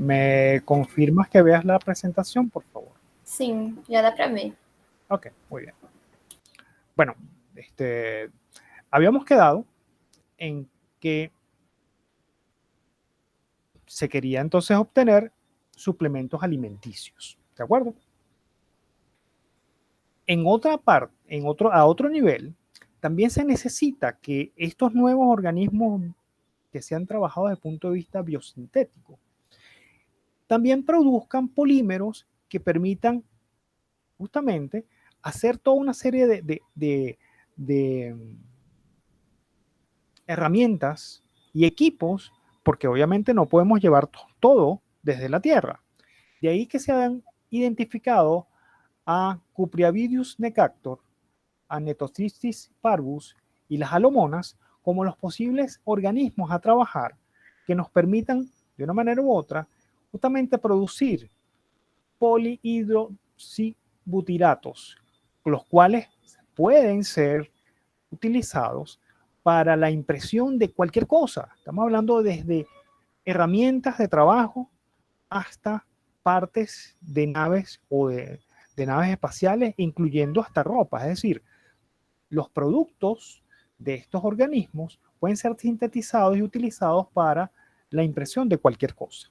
¿Me confirmas que veas la presentación, por favor? Sim, já dá para ver. Ok, muy bien. Bueno, habíamos quedado en que se quería entonces obtener suplementos alimenticios, ¿de acuerdo? En otra parte, a otro nivel, también se necesita que estos nuevos organismos que se han trabajado desde el punto de vista biosintético también produzcan polímeros que permitan justamente hacer toda una serie de herramientas y equipos, porque obviamente no podemos llevar todo desde la Tierra. De ahí que se han identificado a Cupriavidus necactor, a Netocystis parvus y las alomonas como los posibles organismos a trabajar que nos permitan, de una manera u otra, justamente producir polihidroxibutiratos, los cuales pueden ser utilizados para la impresión de cualquier cosa. Estamos hablando desde herramientas de trabajo hasta partes de naves o de naves espaciales, incluyendo hasta ropa. Es decir, los productos de estos organismos pueden ser sintetizados y utilizados para la impresión de cualquier cosa.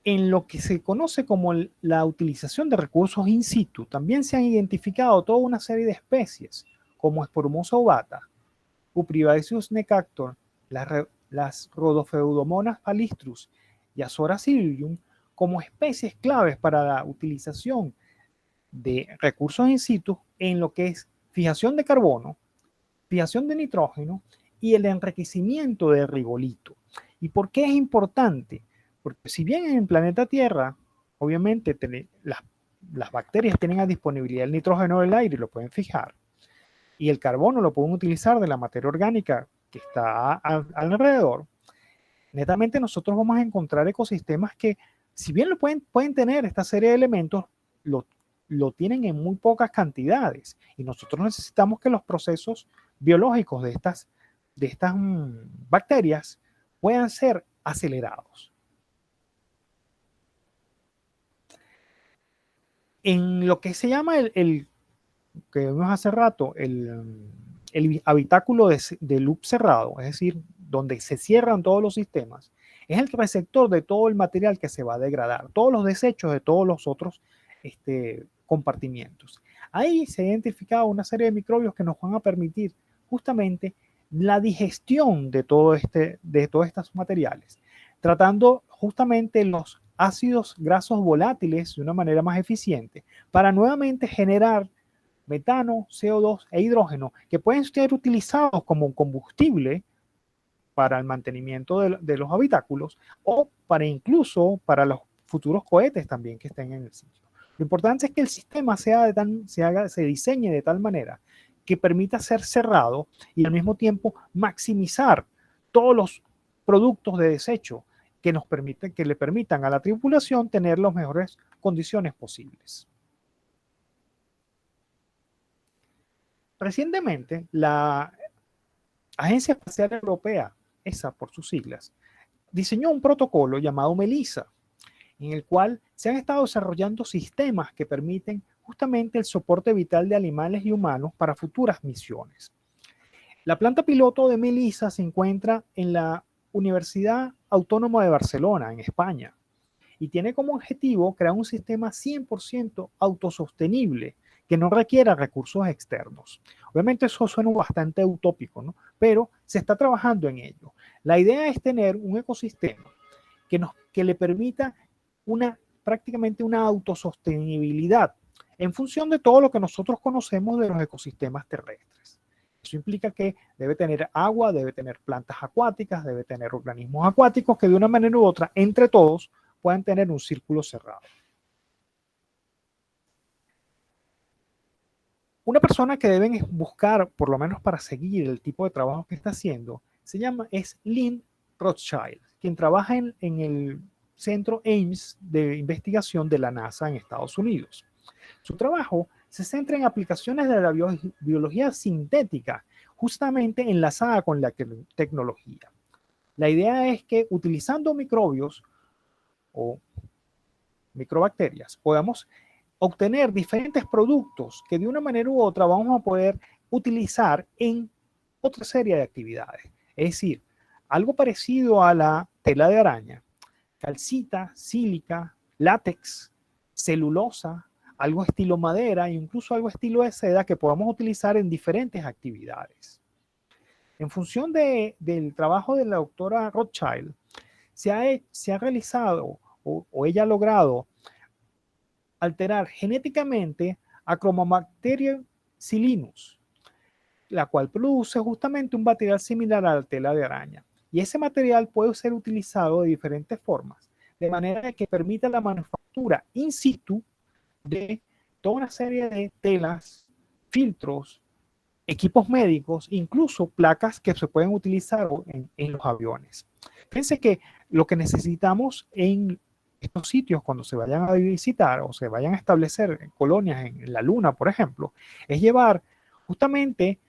En lo que se conoce como la utilización de recursos in situ, también se han identificado toda una serie de especies, como Esporumosa ovata, Cupriaceus necactor, las Rhodopseudomonas palistrus y Azora cilium, como especies claves para la utilización de recursos in situ en lo que es fijación de carbono, fijación de nitrógeno y el enriquecimiento de rigolito. ¿Y por qué es importante? Porque si bien en el planeta Tierra, obviamente las bacterias tienen a disponibilidad el nitrógeno del aire y lo pueden fijar, y el carbono lo pueden utilizar de la materia orgánica que está alrededor, netamente nosotros vamos a encontrar ecosistemas que, si bien pueden tener esta serie de elementos, lo tienen en muy pocas cantidades. Y nosotros necesitamos que los procesos biológicos de estas bacterias puedan ser acelerados. En lo que se llama que vimos hace rato, el habitáculo de loop cerrado, es decir, donde se cierran todos los sistemas, es el receptor de todo el material que se va a degradar, todos los desechos de todos los otros compartimientos. Ahí se ha identificado una serie de microbios que nos van a permitir justamente la digestión de todos estos materiales, tratando justamente los ácidos grasos volátiles de una manera más eficiente para nuevamente generar metano, CO2 e hidrógeno que pueden ser utilizados como combustible para el mantenimiento de los habitáculos o para incluso para los futuros cohetes también que estén en el sitio. Lo importante es que el sistema se diseñe de tal manera que permita ser cerrado y al mismo tiempo maximizar todos los productos de desecho que le permitan a la tripulación tener las mejores condiciones posibles. Recientemente, la Agencia Espacial Europea, ESA por sus siglas, diseñó un protocolo llamado MELISA, en el cual se han estado desarrollando sistemas que permiten justamente el soporte vital de animales y humanos para futuras misiones. La planta piloto de MELISA se encuentra en la Universidad Autónoma de Barcelona, en España, y tiene como objetivo crear un sistema 100% autosostenible que no requiera recursos externos. Obviamente eso suena bastante utópico, ¿no? Pero se está trabajando en ello. La idea es tener un ecosistema que le permita prácticamente una autosostenibilidad en función de todo lo que nosotros conocemos de los ecosistemas terrestres. Eso implica que debe tener agua, debe tener plantas acuáticas, debe tener organismos acuáticos que de una manera u otra, entre todos, puedan tener un círculo cerrado. Una persona que deben buscar, por lo menos para seguir el tipo de trabajo que está haciendo, es Lynn Rothschild, quien trabaja en el centro Ames de investigación de la NASA en Estados Unidos. Su trabajo se centra en aplicaciones de la biología sintética, justamente enlazada con la tecnología. La idea es que utilizando microbios o microbacterias podamos obtener diferentes productos que de una manera u otra vamos a poder utilizar en otra serie de actividades. Es decir, algo parecido a la tela de araña, calcita, sílica, látex, celulosa, algo estilo madera e incluso algo estilo de seda que podamos utilizar en diferentes actividades. En función del trabajo de la doctora Rothschild, se ha realizado o ella ha logrado alterar genéticamente a Chromobacterium silinus, la cual produce justamente un material similar a la tela de araña. Y ese material puede ser utilizado de diferentes formas, de manera que permita la manufactura in situ de toda una serie de telas, filtros, equipos médicos, incluso placas que se pueden utilizar en los aviones. Fíjense que lo que necesitamos en estos sitios cuando se vayan a visitar o se vayan a establecer colonias en la Luna, por ejemplo, es llevar justamente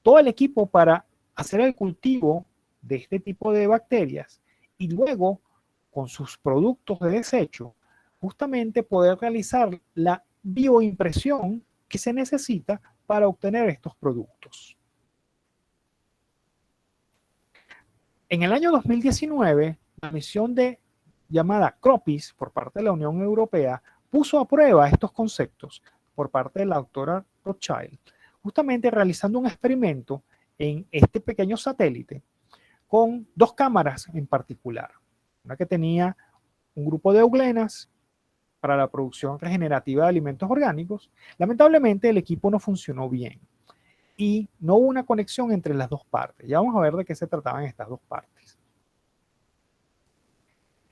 todo el equipo para hacer el cultivo de este tipo de bacterias y luego con sus productos de desecho justamente poder realizar la bioimpresión que se necesita para obtener estos productos. En el año 2019, la misión llamada CROPIS por parte de la Unión Europea puso a prueba estos conceptos por parte de la doctora Rothschild, justamente realizando un experimento en este pequeño satélite con dos cámaras en particular. Una que tenía un grupo de euglenas para la producción regenerativa de alimentos orgánicos. Lamentablemente el equipo no funcionó bien y no hubo una conexión entre las dos partes. Ya vamos a ver de qué se trataban estas dos partes.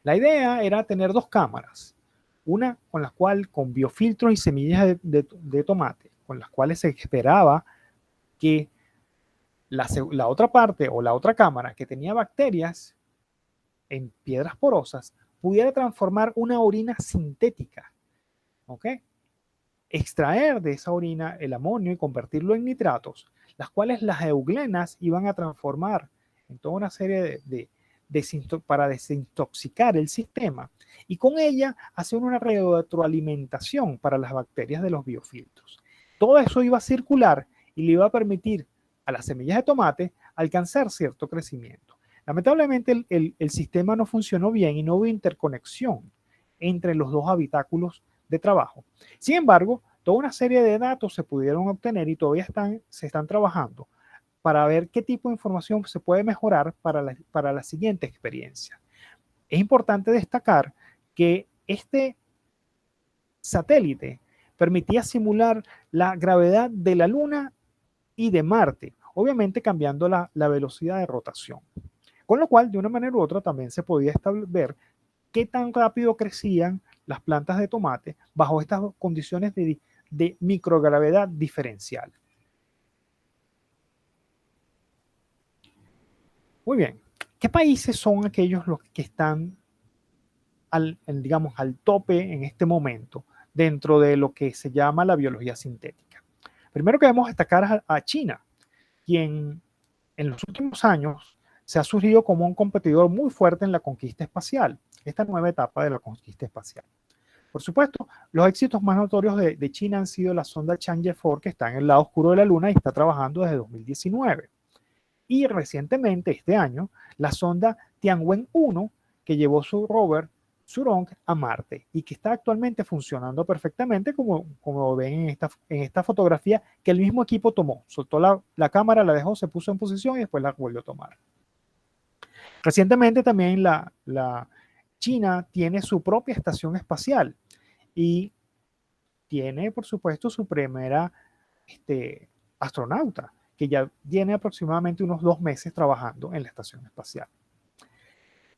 La idea era tener dos cámaras, una con la cual con biofiltros y semillas de tomate, con las cuales se esperaba que la otra parte o la otra cámara que tenía bacterias en piedras porosas pudiera transformar una orina sintética, ¿ok? Extraer de esa orina el amonio y convertirlo en nitratos, las cuales las euglenas iban a transformar en toda una serie para desintoxicar el sistema y con ella hacer una retroalimentación para las bacterias de los biofiltros. Todo eso iba a circular y le iba a permitir a las semillas de tomate alcanzar cierto crecimiento. Lamentablemente el sistema no funcionó bien y no hubo interconexión entre los dos habitáculos de trabajo. Sin embargo, toda una serie de datos se pudieron obtener y todavía se están trabajando para ver qué tipo de información se puede mejorar para la siguiente experiencia. Es importante destacar que este satélite permitía simular la gravedad de la Luna y de Marte, obviamente cambiando la velocidad de rotación. Con lo cual, de una manera u otra, también se podía ver qué tan rápido crecían las plantas de tomate bajo estas condiciones de microgravedad diferencial. Muy bien. ¿Qué países son aquellos los que están digamos, al tope en este momento dentro de lo que se llama la biología sintética? Primero que debemos destacar a China, quien en los últimos años se ha surgido como un competidor muy fuerte en la conquista espacial, esta nueva etapa de la conquista espacial. Por supuesto, los éxitos más notorios de China han sido la sonda Chang'e-4, que está en el lado oscuro de la Luna y está trabajando desde 2019. Y recientemente, este año, la sonda Tianwen-1, que llevó su rover Zhurong a Marte y que está actualmente funcionando perfectamente, como ven en esta fotografía que el mismo equipo tomó. Soltó la cámara, la dejó, se puso en posición y después la volvió a tomar. Recientemente también la China tiene su propia estación espacial y tiene, por supuesto, su primera astronauta, que ya tiene aproximadamente unos 2 meses trabajando en la estación espacial.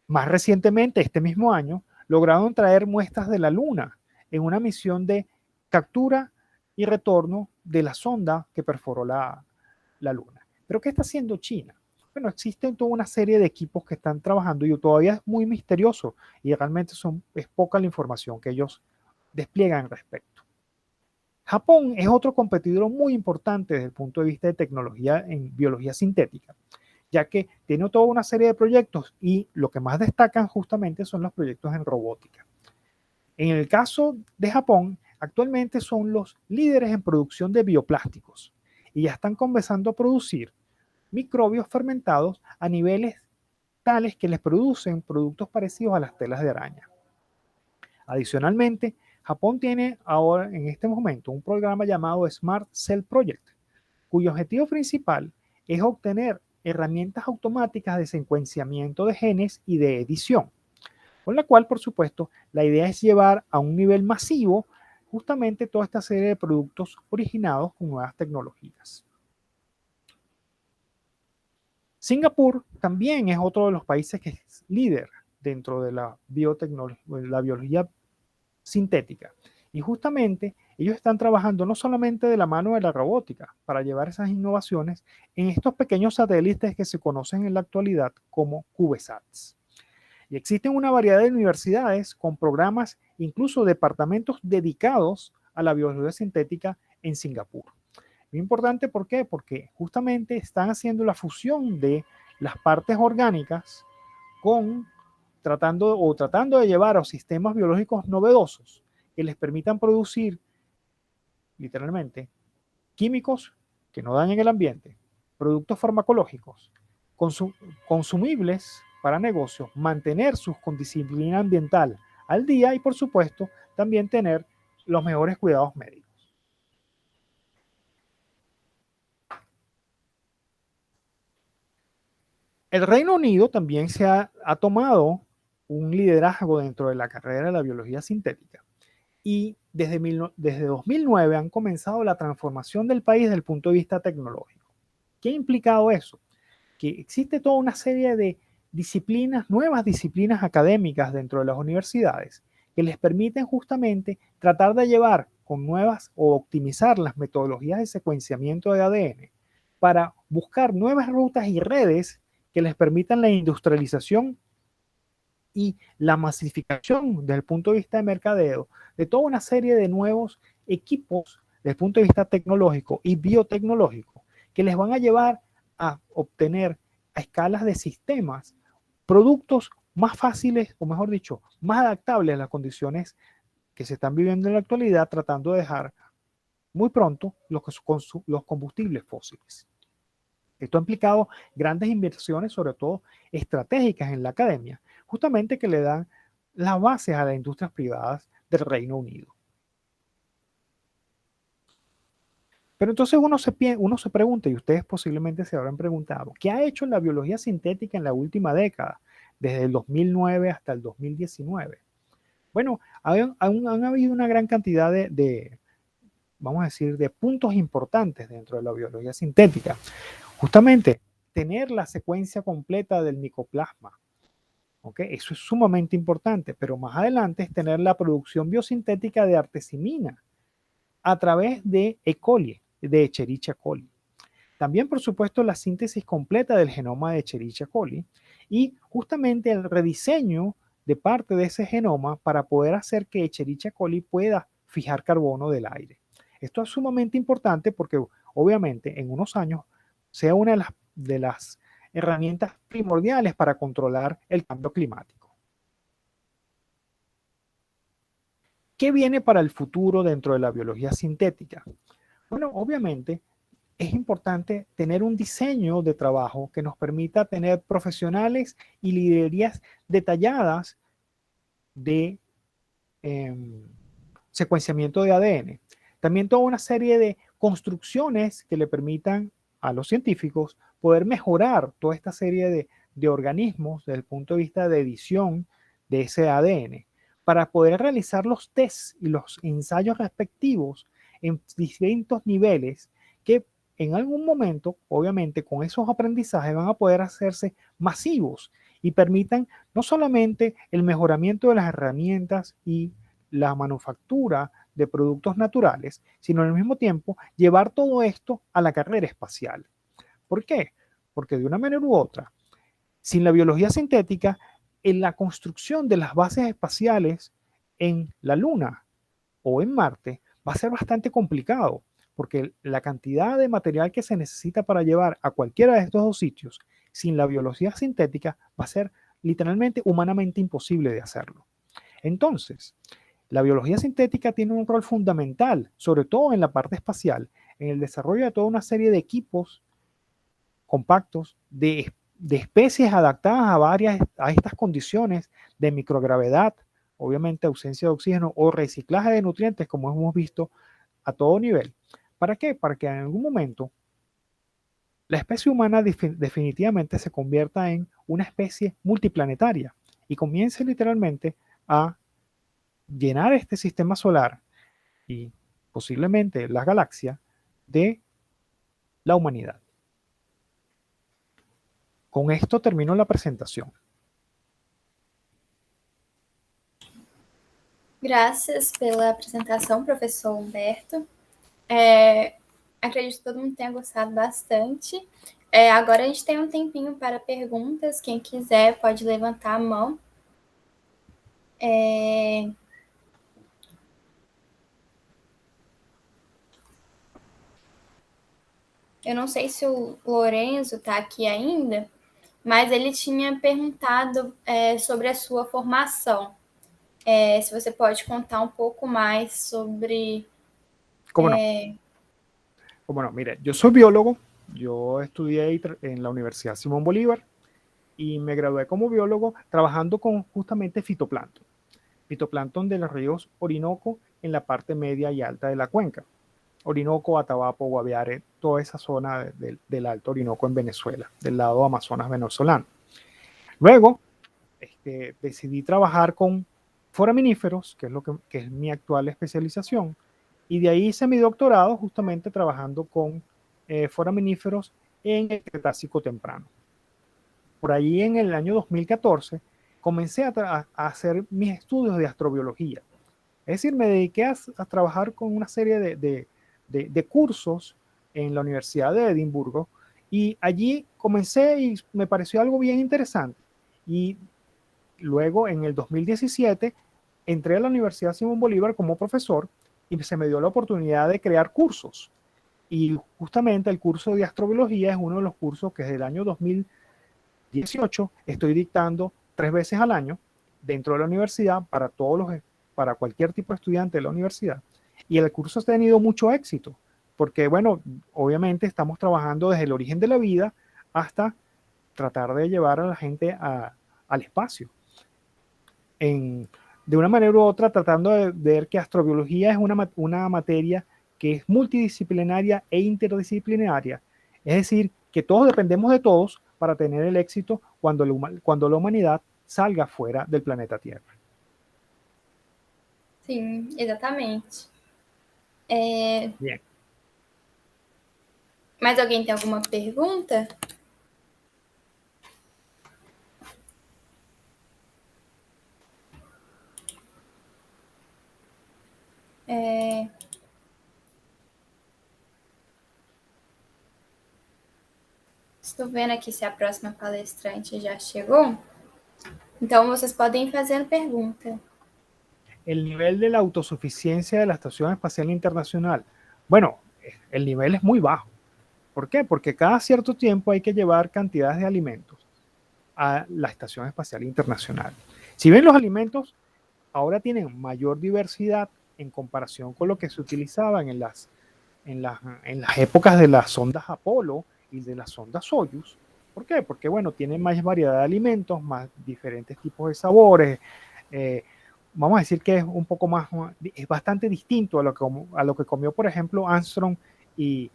Más recientemente, este mismo año, lograron traer muestras de la Luna en una misión de captura y retorno de la sonda que perforó la Luna. ¿Pero qué está haciendo China? Bueno, existen toda una serie de equipos que están trabajando y todavía es muy misterioso y realmente es poca la información que ellos despliegan al respecto. Japón es otro competidor muy importante desde el punto de vista de tecnología en biología sintética, ya que tiene toda una serie de proyectos y lo que más destacan justamente son los proyectos en robótica. En el caso de Japón, actualmente son los líderes en producción de bioplásticos y ya están comenzando a producir microbios fermentados a niveles tales que les producen productos parecidos a las telas de araña. Adicionalmente, Japón tiene ahora en este momento un programa llamado Smart Cell Project, cuyo objetivo principal es obtener herramientas automáticas de secuenciamiento de genes y de edición, con la cual, por supuesto, la idea es llevar a un nivel masivo justamente toda esta serie de productos originados con nuevas tecnologías. Singapur también es otro de los países que es líder dentro de la biología sintética. Y justamente ellos están trabajando no solamente de la mano de la robótica para llevar esas innovaciones en estos pequeños satélites que se conocen en la actualidad como CubeSats. Y existen una variedad de universidades con programas, incluso departamentos dedicados a la biología sintética en Singapur. Muy importante, ¿por qué? Porque justamente están haciendo la fusión de las partes orgánicas con tratando de llevar a sistemas biológicos novedosos que les permitan producir literalmente químicos que no dañen el ambiente, productos farmacológicos, consumibles para negocios, mantener su disciplina ambiental al día y por supuesto también tener los mejores cuidados médicos. El Reino Unido también se ha tomado un liderazgo dentro de la carrera de la biología sintética y desde 2009 han comenzado la transformación del país desde el punto de vista tecnológico. ¿Qué ha implicado eso? Que existe toda una serie de disciplinas, nuevas disciplinas académicas dentro de las universidades que les permiten justamente tratar de llevar con nuevas o optimizar las metodologías de secuenciamiento de ADN para buscar nuevas rutas y redes que les permitan la industrialización y la masificación desde el punto de vista de mercadeo de toda una serie de nuevos equipos desde el punto de vista tecnológico y biotecnológico que les van a llevar a obtener a escalas de sistemas productos más fáciles o mejor dicho, más adaptables a las condiciones que se están viviendo en la actualidad, tratando de dejar muy pronto los combustibles fósiles. Esto ha implicado grandes inversiones, sobre todo estratégicas en la academia, justamente que le dan las bases a las industrias privadas del Reino Unido. Pero entonces uno se pregunta, y ustedes posiblemente se habrán preguntado, ¿qué ha hecho la biología sintética en la última década, desde el 2009 hasta el 2019? Bueno, han habido una gran cantidad vamos a decir, de puntos importantes dentro de la biología sintética. Justamente, tener la secuencia completa del micoplasma. ¿Okay? Eso es sumamente importante, pero más adelante es tener la producción biosintética de artesimina a través de E. coli, de Escherichia coli. También, por supuesto, la síntesis completa del genoma de Escherichia coli y justamente el rediseño de parte de ese genoma para poder hacer que Escherichia coli pueda fijar carbono del aire. Esto es sumamente importante porque obviamente en unos años sea una de las herramientas primordiales para controlar el cambio climático. ¿Qué viene para el futuro dentro de la biología sintética? Bueno, obviamente es importante tener un diseño de trabajo que nos permita tener profesionales y librerías detalladas de secuenciamiento de ADN. También toda una serie de construcciones que le permitan a los científicos poder mejorar toda esta serie de organismos desde el punto de vista de edición de ese ADN para poder realizar los tests y los ensayos respectivos en distintos niveles que en algún momento, obviamente, con esos aprendizajes van a poder hacerse masivos y permitan no solamente el mejoramiento de las herramientas y la manufactura de productos naturales, sino al mismo tiempo llevar todo esto a la carrera espacial. ¿Por qué? Porque de una manera u otra, sin la biología sintética, en la construcción de las bases espaciales en la Luna o en Marte va a ser bastante complicado, porque la cantidad de material que se necesita para llevar a cualquiera de estos dos sitios sin la biología sintética va a ser literalmente humanamente imposible de hacerlo. Entonces, la biología sintética tiene un rol fundamental, sobre todo en la parte espacial, en el desarrollo de toda una serie de equipos compactos de especies adaptadas a estas condiciones de microgravedad, obviamente ausencia de oxígeno o reciclaje de nutrientes, como hemos visto a todo nivel. ¿Para qué? Para que en algún momento la especie humana definitivamente se convierta en una especie multiplanetaria y comience literalmente a llenar este sistema solar y posiblemente la galaxia de la humanidad. Con esto termino la presentación. Graças pela apresentação, professor Humberto. Acredito que todo mundo tenha gostado bastante. Agora a gente tem um tempinho para perguntas. Quem quiser pode levantar a mão. Eu não sei se o Lorenzo está aqui ainda, mas ele tinha perguntado sobre a sua formação. Se você pode contar un poco más sobre... ¿Cómo no? Como no, mire, yo soy biólogo, yo estudié en la Universidad Simón Bolívar y me gradué como biólogo trabajando con justamente fitoplancton de los ríos Orinoco en la parte media y alta de la cuenca. Orinoco, Atabapo, Guaviare, toda esa zona del Alto Orinoco en Venezuela, del lado Amazonas venezolano. Luego, decidí trabajar con foraminíferos, que es mi actual especialización, y de ahí hice mi doctorado justamente trabajando con foraminíferos en el Cretácico temprano. Por ahí en el año 2014 comencé a hacer mis estudios de astrobiología. Es decir, me dediqué a trabajar con una serie de cursos en la Universidad de Edimburgo y allí comencé y me pareció algo bien interesante. Y luego en el 2017 entré a la Universidad Simón Bolívar como profesor y se me dio la oportunidad de crear cursos. Y justamente el curso de astrobiología es uno de los cursos que desde el año 2018 estoy dictando 3 veces al año dentro de la universidad para cualquier tipo de estudiante de la universidad. Y el curso ha tenido mucho éxito, porque bueno, obviamente estamos trabajando desde el origen de la vida hasta tratar de llevar a la gente al espacio. De una manera u otra, tratando de ver que astrobiología es una materia que es multidisciplinaria e interdisciplinaria. Es decir, que todos dependemos de todos para tener el éxito cuando la humanidad salga fuera del planeta Tierra. Sim, exatamente. Bien. Mais alguém tem alguma pergunta? Estou vendo aqui se a próxima palestrante já chegou. Então, vocês podem ir fazendo pergunta. El nivel de la autosuficiencia de la Estación Espacial Internacional. Bueno, el nivel es muy bajo. ¿Por qué? Porque cada cierto tiempo hay que llevar cantidades de alimentos a la Estación Espacial Internacional. Si bien los alimentos ahora tienen mayor diversidad en comparación con lo que se utilizaban en las épocas de las sondas Apolo y de las sondas Soyuz. ¿Por qué? Porque, bueno, tienen más variedad de alimentos, más diferentes tipos de sabores. Vamos a decir que es un poco más, es bastante distinto a lo que comió, por ejemplo, Armstrong y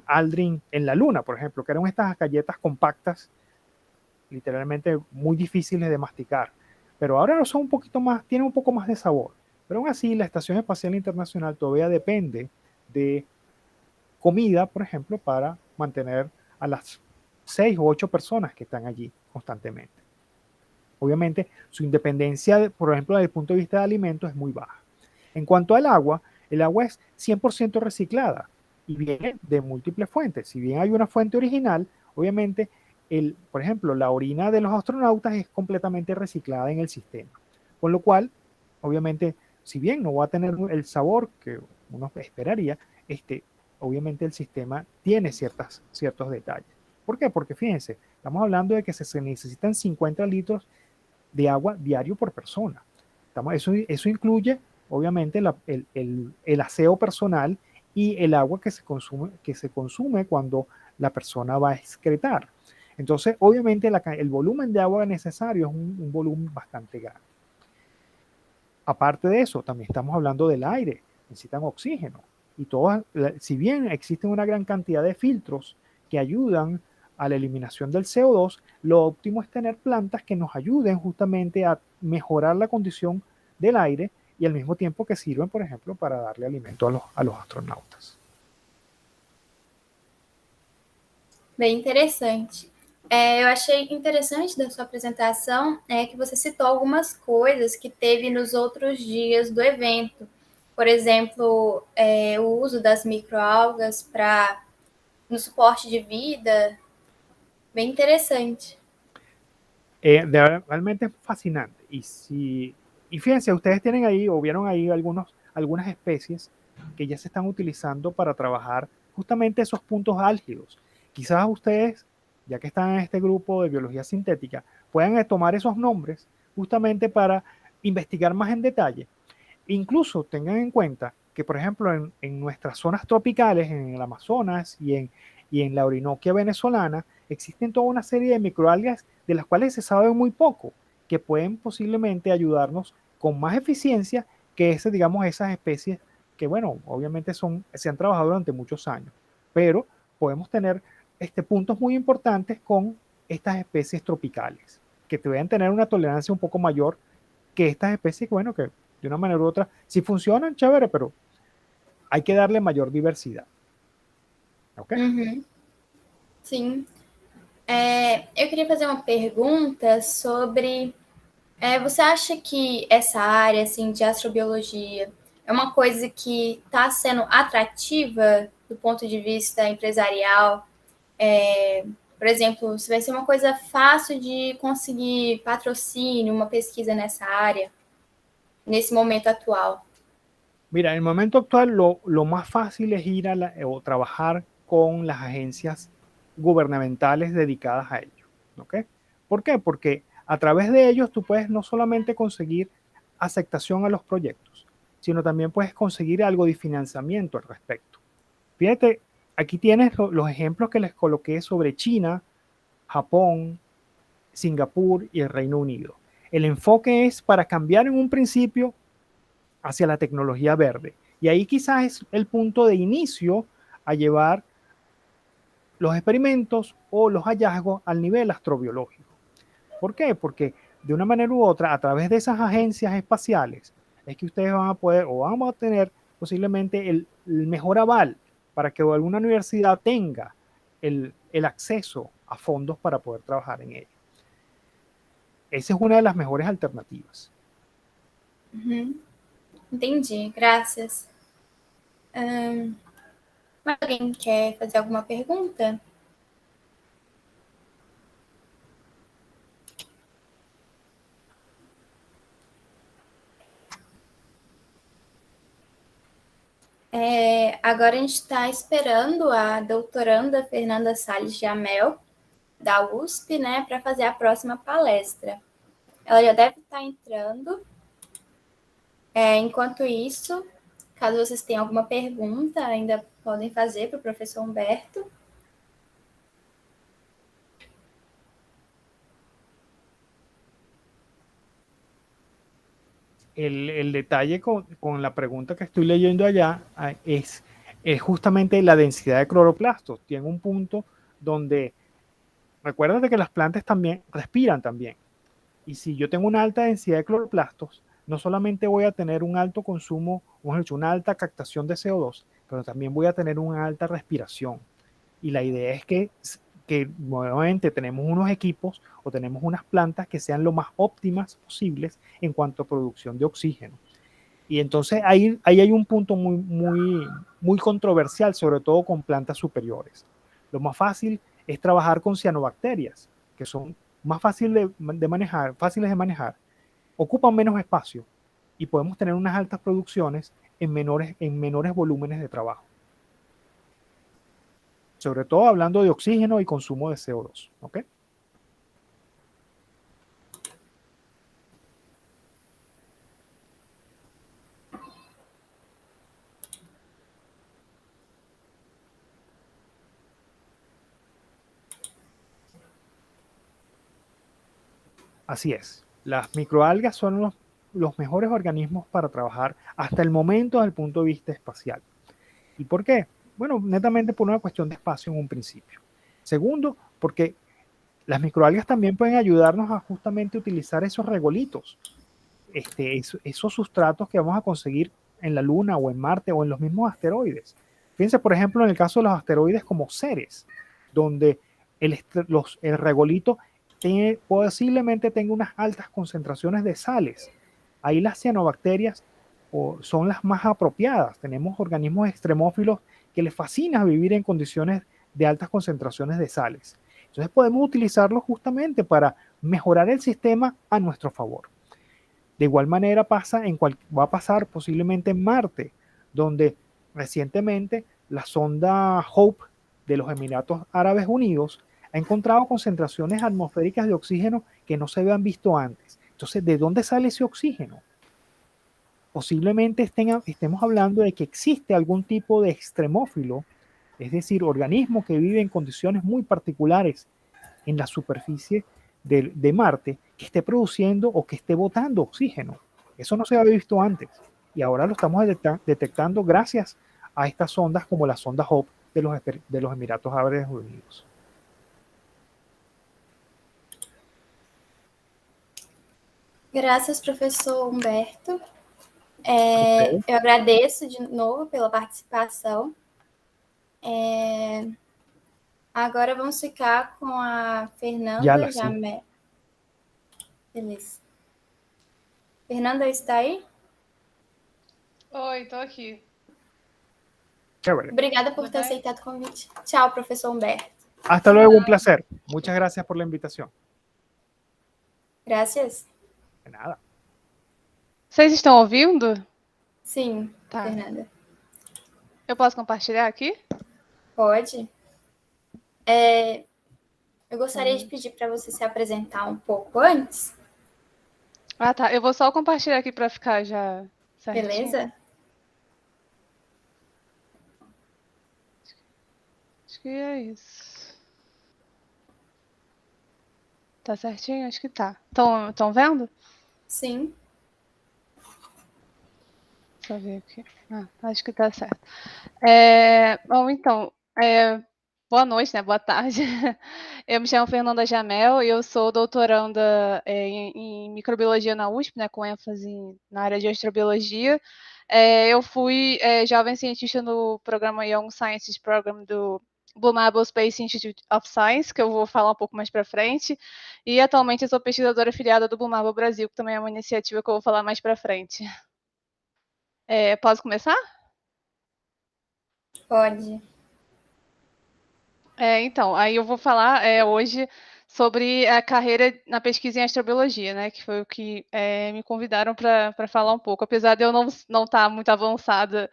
Aldrin en la Luna, por ejemplo, que eran estas galletas compactas, literalmente muy difíciles de masticar. Pero ahora son un poquito más, tienen un poco más de sabor. Pero aún así, la Estación Espacial Internacional todavía depende de comida, por ejemplo, para mantener a las 6 o 8 personas que están allí constantemente. Obviamente, su independencia, por ejemplo, desde el punto de vista de alimentos, es muy baja. En cuanto al agua, el agua es 100% reciclada y viene de múltiples fuentes. Si bien hay una fuente original, obviamente, por ejemplo, la orina de los astronautas es completamente reciclada en el sistema. Con lo cual, obviamente, si bien no va a tener el sabor que uno esperaría, obviamente el sistema tiene ciertos detalles. ¿Por qué? Porque fíjense, estamos hablando de que se necesitan 50 litros de agua diario por persona. Eso incluye, obviamente, el aseo personal y el agua que se consume cuando la persona va a excretar. Entonces, obviamente, el volumen de agua necesario es un volumen bastante grande. Aparte de eso, también estamos hablando del aire, necesitan oxígeno. Y si bien existen una gran cantidad de filtros que ayudan a la eliminación del CO2, lo óptimo es tener plantas que nos ayuden justamente a mejorar la condición del aire y al mismo tiempo que sirven, por ejemplo, para darle alimento a los astronautas. Bem interessante. Eu achei interessante da sua apresentação que você citou algumas coisas que teve nos outros dias do evento. Por exemplo, o uso das microalgas no suporte de vida. Bem interessante. Realmente es fascinante. Y fíjense, ustedes tienen ahí o vieron ahí algunas especies que ya se están utilizando para trabajar justamente esos puntos álgidos. Quizás ustedes, ya que están en este grupo de biología sintética, puedan tomar esos nombres justamente para investigar más en detalle. Incluso tengan en cuenta que, por ejemplo, en nuestras zonas tropicales, en el Amazonas y en la Orinoquia venezolana, existen toda una serie de microalgas de las cuales se sabe muy poco, que pueden posiblemente ayudarnos con más eficiencia que digamos, esas especies que, bueno, obviamente se han trabajado durante muchos años, pero podemos tener puntos muy importantes con estas especies tropicales, que deben tener una tolerancia un poco mayor que estas especies, bueno, que de una manera u otra, si funcionan, chévere, pero hay que darle mayor diversidad. ¿Ok? Uhum. Sim. Eu queria fazer uma pergunta sobre... você acha que essa área assim, de astrobiologia é uma coisa que está sendo atrativa do ponto de vista empresarial? Por exemplo, se vai ser uma coisa fácil de conseguir patrocínio, uma pesquisa nessa área, nesse momento atual? Mira, en el momento actual lo más fácil es ir o trabajar con las agencias gubernamentales dedicadas a ello. ¿Ok? ¿Por qué? Porque a través de ellos tú puedes no solamente conseguir aceptación a los proyectos, sino también puedes conseguir algo de financiamiento al respecto. Fíjate, aquí tienes los ejemplos que les coloqué sobre China, Japón, Singapur y el Reino Unido. El enfoque es para cambiar en un principio hacia la tecnología verde. Y ahí quizás es el punto de inicio a llevar los experimentos o los hallazgos al nivel astrobiológico. ¿Por qué? Porque de una manera u otra, a través de esas agencias espaciales, es que ustedes van a poder o vamos a tener posiblemente el mejor aval para que alguna universidad tenga el acceso a fondos para poder trabajar en ello. Esa es una de las mejores alternativas. Uhum. Entendi, graças. Mais alguém quer fazer alguma pergunta? Agora a gente está esperando a doutoranda Fernanda Salles de Amel, da USP, né, para fazer a próxima palestra. Ela já deve estar entrando. Enquanto isso, caso vocês tenham alguma pergunta, ainda podem fazer para o professor Humberto. El detalle con la pregunta que estoy leyendo allá es justamente la densidad de cloroplastos. Tiene un punto donde, recuerda que las plantas también respiran también. Y si yo tengo una alta densidad de cloroplastos, no solamente voy a tener un alto consumo, una alta captación de CO2, pero también voy a tener una alta respiración. Y la idea es que nuevamente tenemos unos equipos o tenemos unas plantas que sean lo más óptimas posibles en cuanto a producción de oxígeno. Y entonces ahí hay un punto muy controversial, sobre todo con plantas superiores. Lo más fácil es trabajar con cianobacterias, que son más fáciles de manejar, ocupan menos espacio y podemos tener unas altas producciones en menores volúmenes de trabajo. sobre todo hablando de oxígeno y consumo de CO2. ¿Ok? Así es. Las microalgas son los mejores organismos para trabajar hasta el momento desde el punto de vista espacial. ¿Y por qué? Bueno, netamente por una cuestión de espacio en un principio. Segundo, porque las microalgas también pueden ayudarnos a justamente utilizar esos regolitos, esos sustratos que vamos a conseguir en la Luna o en Marte o en los mismos asteroides. Fíjense, por ejemplo, en el caso de los asteroides como Ceres, donde el regolito posiblemente tenga unas altas concentraciones de sales. Ahí las cianobacterias son las más apropiadas. Tenemos organismos extremófilos que les fascina vivir en condiciones de altas concentraciones de sales. Entonces podemos utilizarlos justamente para mejorar el sistema a nuestro favor. De igual manera va a pasar posiblemente en Marte, donde recientemente la sonda Hope de los Emiratos Árabes Unidos ha encontrado concentraciones atmosféricas de oxígeno que no se habían visto antes. Entonces, ¿de dónde sale ese oxígeno? Posiblemente estemos hablando de que existe algún tipo de extremófilo, es decir, organismo que vive en condiciones muy particulares en la superficie de Marte, que esté produciendo o que esté botando oxígeno. Eso no se había visto antes y ahora lo estamos detectando gracias a estas sondas como la sonda Hope de los Emiratos Árabes Unidos. Graças, professor Humberto. Eu agradeço de novo pela participação. Agora vamos ficar com a Fernanda Jamel. Beleza. Fernanda, está aí? Oi, estou aqui. Obrigada por ter aceitado o convite. Tchau, professor Humberto. Hasta luego, un placer. Muchas gracias por la invitación. Gracias. De nada. Vocês estão ouvindo? Sim, tá. Fernanda. Eu posso compartilhar aqui? Pode. Eu gostaria de pedir para você se apresentar um pouco antes. Ah, tá. Eu vou só compartilhar aqui para ficar já certinho. Beleza? Acho que é isso. Tá certinho? Acho que tá. Estão vendo? Sim. Deixa eu ver aqui. Acho que tá certo. Bom, então, boa noite, né? Boa tarde. Eu me chamo Fernanda Jamel e eu sou doutoranda em microbiologia na USP, né, com ênfase na área de astrobiologia. Eu fui jovem cientista no programa Young Sciences Program do Blue Marble Space Institute of Science, que eu vou falar um pouco mais para frente. E atualmente eu sou pesquisadora afiliada do Blue Marble Brasil, que também é uma iniciativa que eu vou falar mais para frente. Posso começar? Pode. Então, aí eu vou falar hoje sobre a carreira na pesquisa em astrobiologia, né, que foi o que me convidaram para falar um pouco. Apesar de eu não estar muito avançada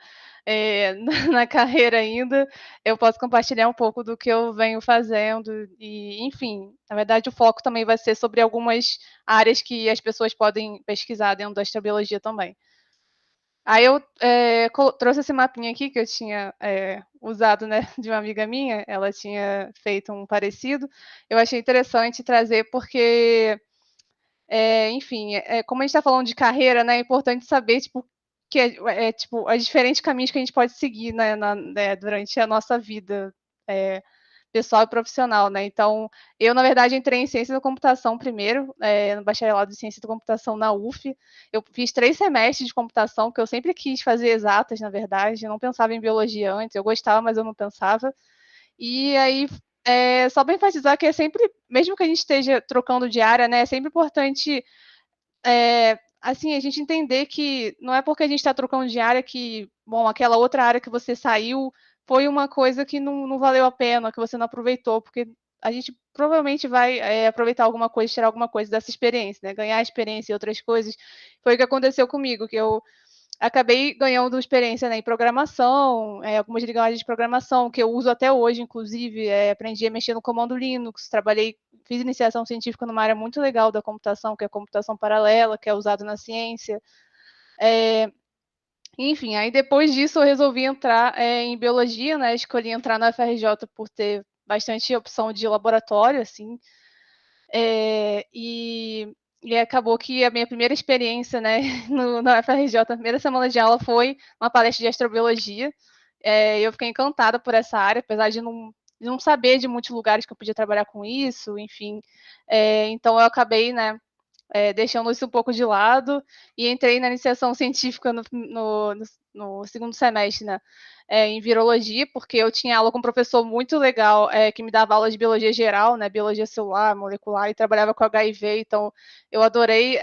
na carreira ainda, eu posso compartilhar um pouco do que eu venho fazendo e, enfim, na verdade o foco também vai ser sobre algumas áreas que as pessoas podem pesquisar dentro da astrobiologia também. Aí eu trouxe esse mapinha aqui que eu tinha usado, né, de uma amiga minha, ela tinha feito um parecido. Eu achei interessante trazer porque, enfim, como a gente está falando de carreira, né, é importante saber, tipo, que tipo, os diferentes caminhos que a gente pode seguir, né, durante a nossa vida pessoal e profissional, né? Então, eu, na verdade, entrei em ciência da computação primeiro, no bacharelado de ciência da computação na UF. Eu fiz 3 semestres de computação, que eu sempre quis fazer exatas, na verdade. Eu não pensava em biologia antes, eu gostava, mas eu não pensava. E aí, só para enfatizar que é sempre, mesmo que a gente esteja trocando de área, né, é sempre importante, assim, a gente entender que não é porque a gente está trocando de área que, bom, aquela outra área que você saiu foi uma coisa que não valeu a pena, que você não aproveitou, porque a gente provavelmente vai aproveitar alguma coisa, tirar alguma coisa dessa experiência, né? Ganhar experiência e outras coisas. Foi o que aconteceu comigo, que eu acabei ganhando experiência, né, em programação, algumas linguagens de programação que eu uso até hoje, inclusive, aprendi a mexer no comando Linux, fiz iniciação científica numa área muito legal da computação, que é a computação paralela, que é usado na ciência. Enfim, aí depois disso eu resolvi entrar em biologia, né? Escolhi entrar na UFRJ por ter bastante opção de laboratório, assim. E acabou que a minha primeira experiência, né, na UFRJ, a primeira semana de aula foi uma palestra de astrobiologia. Eu fiquei encantada por essa área, apesar de não saber de muitos lugares que eu podia trabalhar com isso, enfim. Então eu acabei, né, deixando isso um pouco de lado e entrei na iniciação científica no segundo semestre, né, em virologia, porque eu tinha aula com um professor muito legal que me dava aula de biologia geral, né, biologia celular, molecular, e trabalhava com HIV, então eu adorei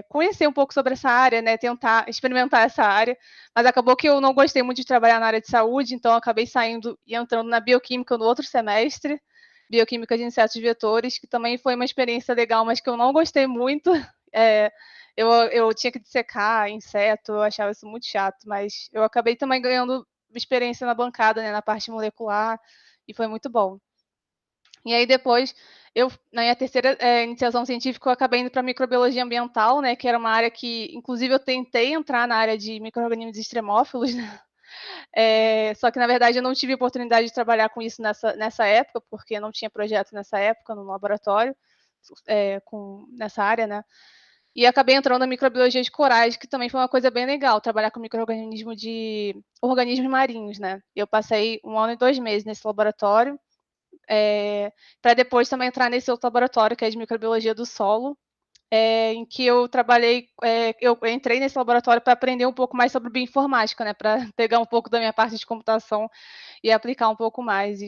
conhecer um pouco sobre essa área, né, tentar experimentar essa área, mas acabou que eu não gostei muito de trabalhar na área de saúde, então acabei saindo e entrando na bioquímica no outro semestre, bioquímica de insetos vetores, que também foi uma experiência legal, mas que eu não gostei muito. Eu tinha que dissecar inseto, eu achava isso muito chato, mas eu acabei também ganhando experiência na bancada, né, na parte molecular, e foi muito bom. E aí depois, na minha terceira iniciação científica, eu acabei indo para microbiologia ambiental, né, que era uma área que, inclusive, eu tentei entrar na área de micro-organismos extremófilos, né? Só que, na verdade, eu não tive oportunidade de trabalhar com isso nessa época, porque não tinha projeto nessa época no laboratório, nessa área, né? E acabei entrando na microbiologia de corais, que também foi uma coisa bem legal, trabalhar com micro-organismos de organismos marinhos, né? Eu passei 1 ano e 2 meses nesse laboratório, para depois também entrar nesse outro laboratório, que é de microbiologia do solo, em que eu trabalhei, eu entrei nesse laboratório para aprender um pouco mais sobre bioinformática, né, para pegar um pouco da minha parte de computação e aplicar um pouco mais,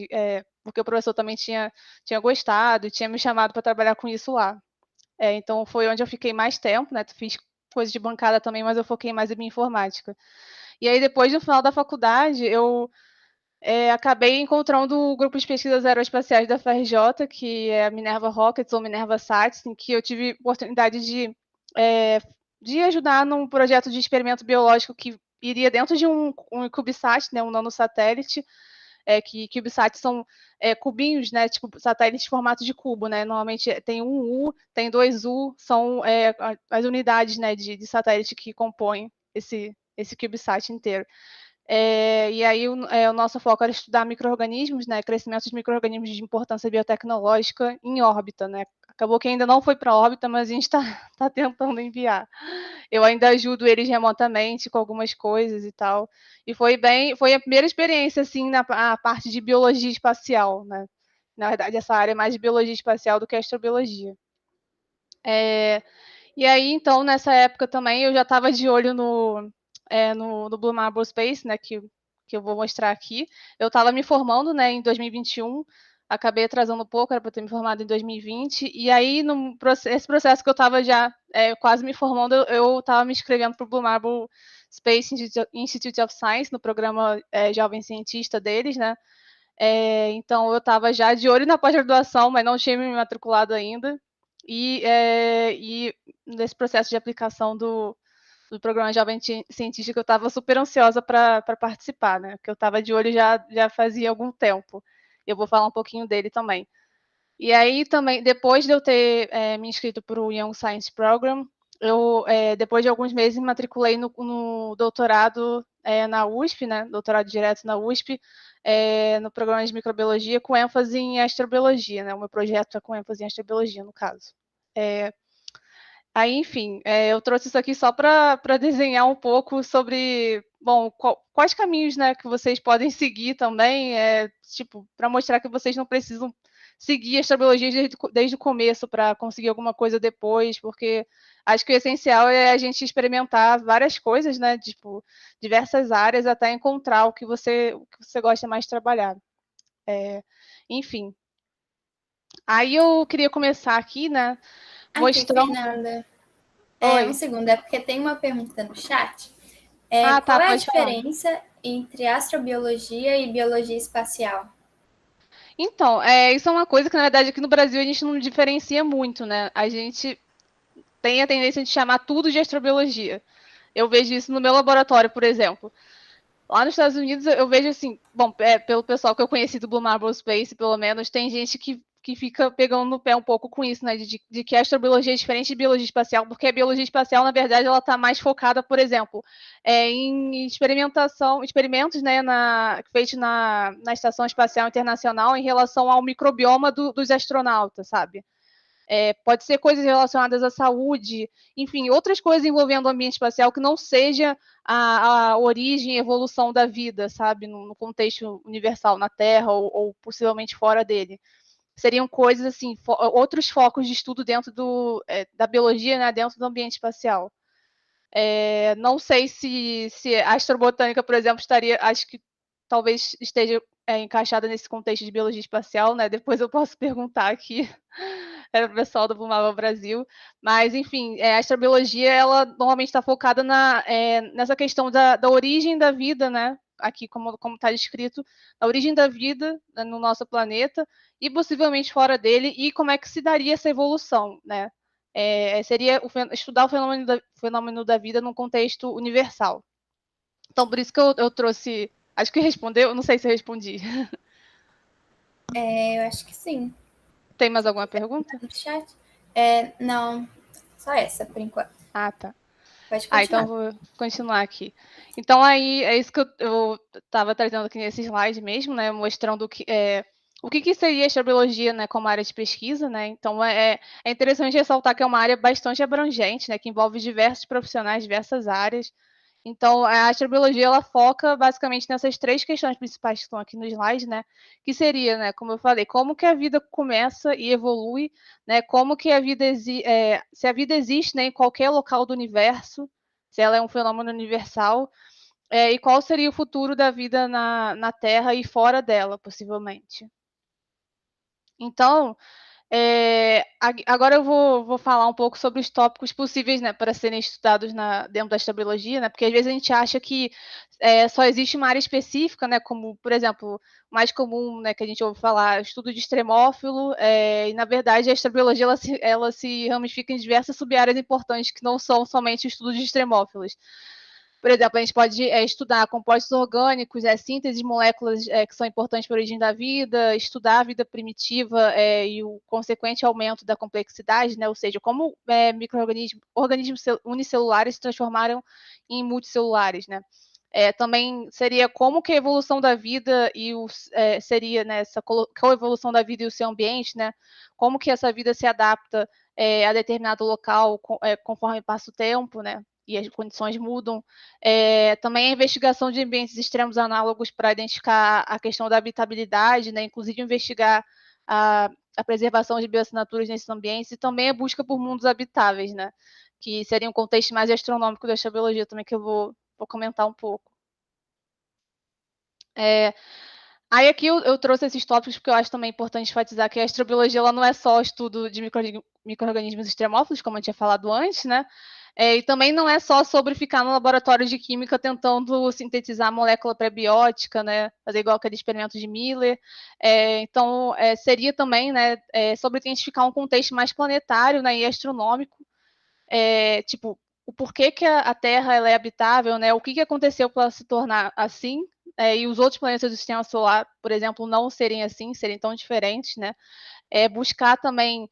porque o professor também tinha gostado e tinha me chamado para trabalhar com isso lá. Então foi onde eu fiquei mais tempo, né, fiz coisas de bancada também, mas eu foquei mais em bioinformática. E aí depois, no final da faculdade, eu acabei encontrando o grupo de pesquisas aeroespaciais da FRJ, que é a Minerva Rockets ou Minerva Sats, em que eu tive oportunidade de ajudar num projeto de experimento biológico que iria dentro de um CubeSat, né, um nanosatélite, que CubeSats são cubinhos, né, tipo satélites de formato de cubo, né, normalmente tem um U, tem 2 U, são as unidades, né, de satélite que compõem esse CubeSat inteiro. E aí o nosso foco era estudar micro-organismos, né, crescimento de micro-organismos de importância biotecnológica em órbita, né. Acabou que ainda não foi para a órbita, mas a gente está tá tentando enviar. Eu ainda ajudo eles remotamente com algumas coisas e tal. E foi a primeira experiência, assim, na parte de biologia espacial, né. Na verdade, essa área é mais de biologia espacial do que astrobiologia. E aí, então, nessa época também, eu já estava de olho no Blue Marble Space, né, que eu vou mostrar aqui. Eu estava me formando, né, em 2021, acabei atrasando um pouco, era para ter me formado em 2020, e aí, esse processo que eu estava já quase me formando, eu estava me inscrevendo para o Blue Marble Space Institute of Science, no programa Jovem Cientista deles, né. Então, eu estava já de olho na pós-graduação, mas não tinha me matriculado ainda. E nesse processo de aplicação do programa Jovem Cientista, que eu estava super ansiosa para participar, né? Que eu estava de olho já fazia algum tempo. Eu vou falar um pouquinho dele também. E aí também, depois de eu ter me inscrito para o Young Science Program, eu, depois de alguns meses, me matriculei no doutorado na USP, né? Doutorado direto na USP, no programa de microbiologia, com ênfase em astrobiologia, né? O meu projeto é com ênfase em astrobiologia, no caso. Aí, enfim, eu trouxe isso aqui só para desenhar um pouco sobre, bom, quais caminhos, né, que vocês podem seguir também, tipo, para mostrar que vocês não precisam seguir a astrobiologia desde o começo para conseguir alguma coisa depois, porque acho que o essencial é a gente experimentar várias coisas, né, tipo, diversas áreas até encontrar o que você gosta mais de trabalhar. Enfim. Aí eu queria começar aqui, né, Aqui, mostrando... Fernanda. Oi. Um segundo, é porque tem uma pergunta no chat. Tá, Qual é a pode falar. diferença entre astrobiologia e biologia espacial? Então, isso é uma coisa que, na verdade, aqui no Brasil a gente não diferencia muito, né? A gente tem a tendência de chamar tudo de astrobiologia. Eu vejo isso no meu laboratório, por exemplo. Lá nos Estados Unidos, eu vejo assim, bom, pelo pessoal que eu conheci do Blue Marble Space, pelo menos, tem gente que fica pegando no pé um pouco com isso, né, de que a astrobiologia é diferente de biologia espacial, porque a biologia espacial, na verdade, ela está mais focada, por exemplo, em experimentos, né, feitos na Estação Espacial Internacional em relação ao microbioma dos astronautas, sabe? Pode ser coisas relacionadas à saúde, enfim, outras coisas envolvendo o ambiente espacial que não seja a origem e evolução da vida, sabe, no contexto universal, na Terra ou possivelmente fora dele. Seriam coisas assim, outros focos de estudo dentro da biologia, né, dentro do ambiente espacial. Não sei se a astrobotânica, por exemplo, acho que talvez esteja encaixada nesse contexto de biologia espacial, né? Depois eu posso perguntar aqui para o pessoal do Blumava Brasil. Mas, enfim, a astrobiologia, ela normalmente está focada nessa questão da origem da vida, né? Aqui, como está descrito, a origem da vida, né, no nosso planeta e possivelmente fora dele, e como é que se daria essa evolução, né? Seria estudar o fenômeno da vida num contexto universal. Então, por isso que eu trouxe. Acho que respondeu, não sei se eu respondi. Eu acho que sim. Tem mais alguma pergunta? No chat? Não, só essa, por enquanto. Ah, tá. Pode continuar. Então vou continuar aqui. Então, aí, é isso que eu estava trazendo aqui nesse slide mesmo, né? Mostrando o que seria a astrobiologia, né, como área de pesquisa, né? Então, é interessante ressaltar que é uma área bastante abrangente, né? Que envolve diversos profissionais, diversas áreas. Então, a astrobiologia, ela foca basicamente nessas 3 questões principais que estão aqui no slide, né? Que seria, né, como eu falei, como que a vida começa e evolui, né? Como que a vida se a vida existe, né, em qualquer local do universo, se ela é um fenômeno universal, e qual seria o futuro da vida na Terra e fora dela, possivelmente. Então, agora eu vou falar um pouco sobre os tópicos possíveis, né, para serem estudados dentro da astrobiologia, né, porque às vezes a gente acha que só existe uma área específica, né, como, por exemplo, o mais comum, né, que a gente ouve falar, estudo de extremófilo, e na verdade a astrobiologia ela se ramifica em diversas sub-áreas importantes que não são somente o estudo de extremófilos. Por exemplo, a gente pode estudar compostos orgânicos, síntese de moléculas que são importantes para a origem da vida, estudar a vida primitiva e o consequente aumento da complexidade, né? Ou seja, como organismos unicelulares se transformaram em multicelulares, né? Também seria como que a evolução da vida seria, né, essa coevolução da vida e o seu ambiente, né? Como que essa vida se adapta a determinado local conforme passa o tempo, né? E as condições mudam. Também a investigação de ambientes extremos análogos para identificar a questão da habitabilidade, né? Inclusive investigar a preservação de bioassinaturas nesses ambientes e também a busca por mundos habitáveis, né? Que seria um contexto mais astronômico da astrobiologia também, que eu vou comentar um pouco. Aí aqui eu trouxe esses tópicos porque eu acho também importante enfatizar que a astrobiologia ela não é só estudo de micro-organismos extremófilos, como eu tinha falado antes, né? E também não é só sobre ficar no laboratório de química tentando sintetizar molécula pré-biótica, né? Fazer igual aquele experimento de Miller. Então, seria também, né, sobre identificar um contexto mais planetário, né, e astronômico, tipo, o porquê que a Terra ela é habitável, né? O que aconteceu para ela se tornar assim, e os outros planetas do sistema solar, por exemplo, não serem assim, serem tão diferentes, né? Buscar também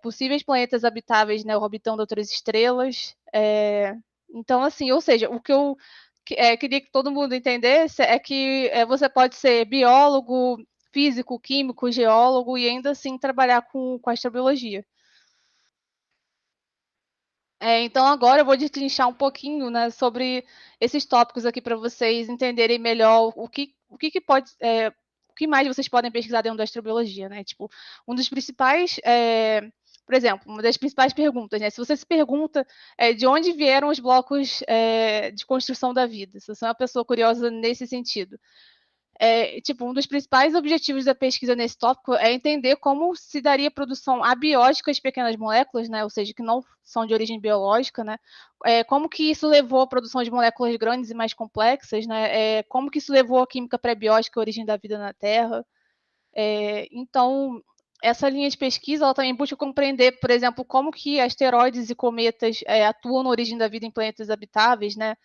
possíveis planetas habitáveis, né, orbitando outras estrelas. Então, assim, ou seja, o que eu queria que todo mundo entendesse é que você pode ser biólogo, físico, químico, geólogo e ainda assim trabalhar com astrobiologia. Então, agora eu vou destrinchar um pouquinho, né, sobre esses tópicos aqui para vocês entenderem melhor o que pode, o que mais vocês podem pesquisar dentro da astrobiologia, né? Tipo, um dos principais, por exemplo, uma das principais perguntas, né? Se você se pergunta de onde vieram os blocos de construção da vida, se você é uma pessoa curiosa nesse sentido, tipo, um dos principais objetivos da pesquisa nesse tópico é entender como se daria produção abiótica de pequenas moléculas, né, ou seja, que não são de origem biológica, né, como que isso levou à produção de moléculas grandes e mais complexas, né, como que isso levou à química pré-biótica, a origem da vida na Terra. Então, essa linha de pesquisa ela também busca compreender, por exemplo, como que asteroides e cometas atuam na origem da vida em planetas habitáveis, né?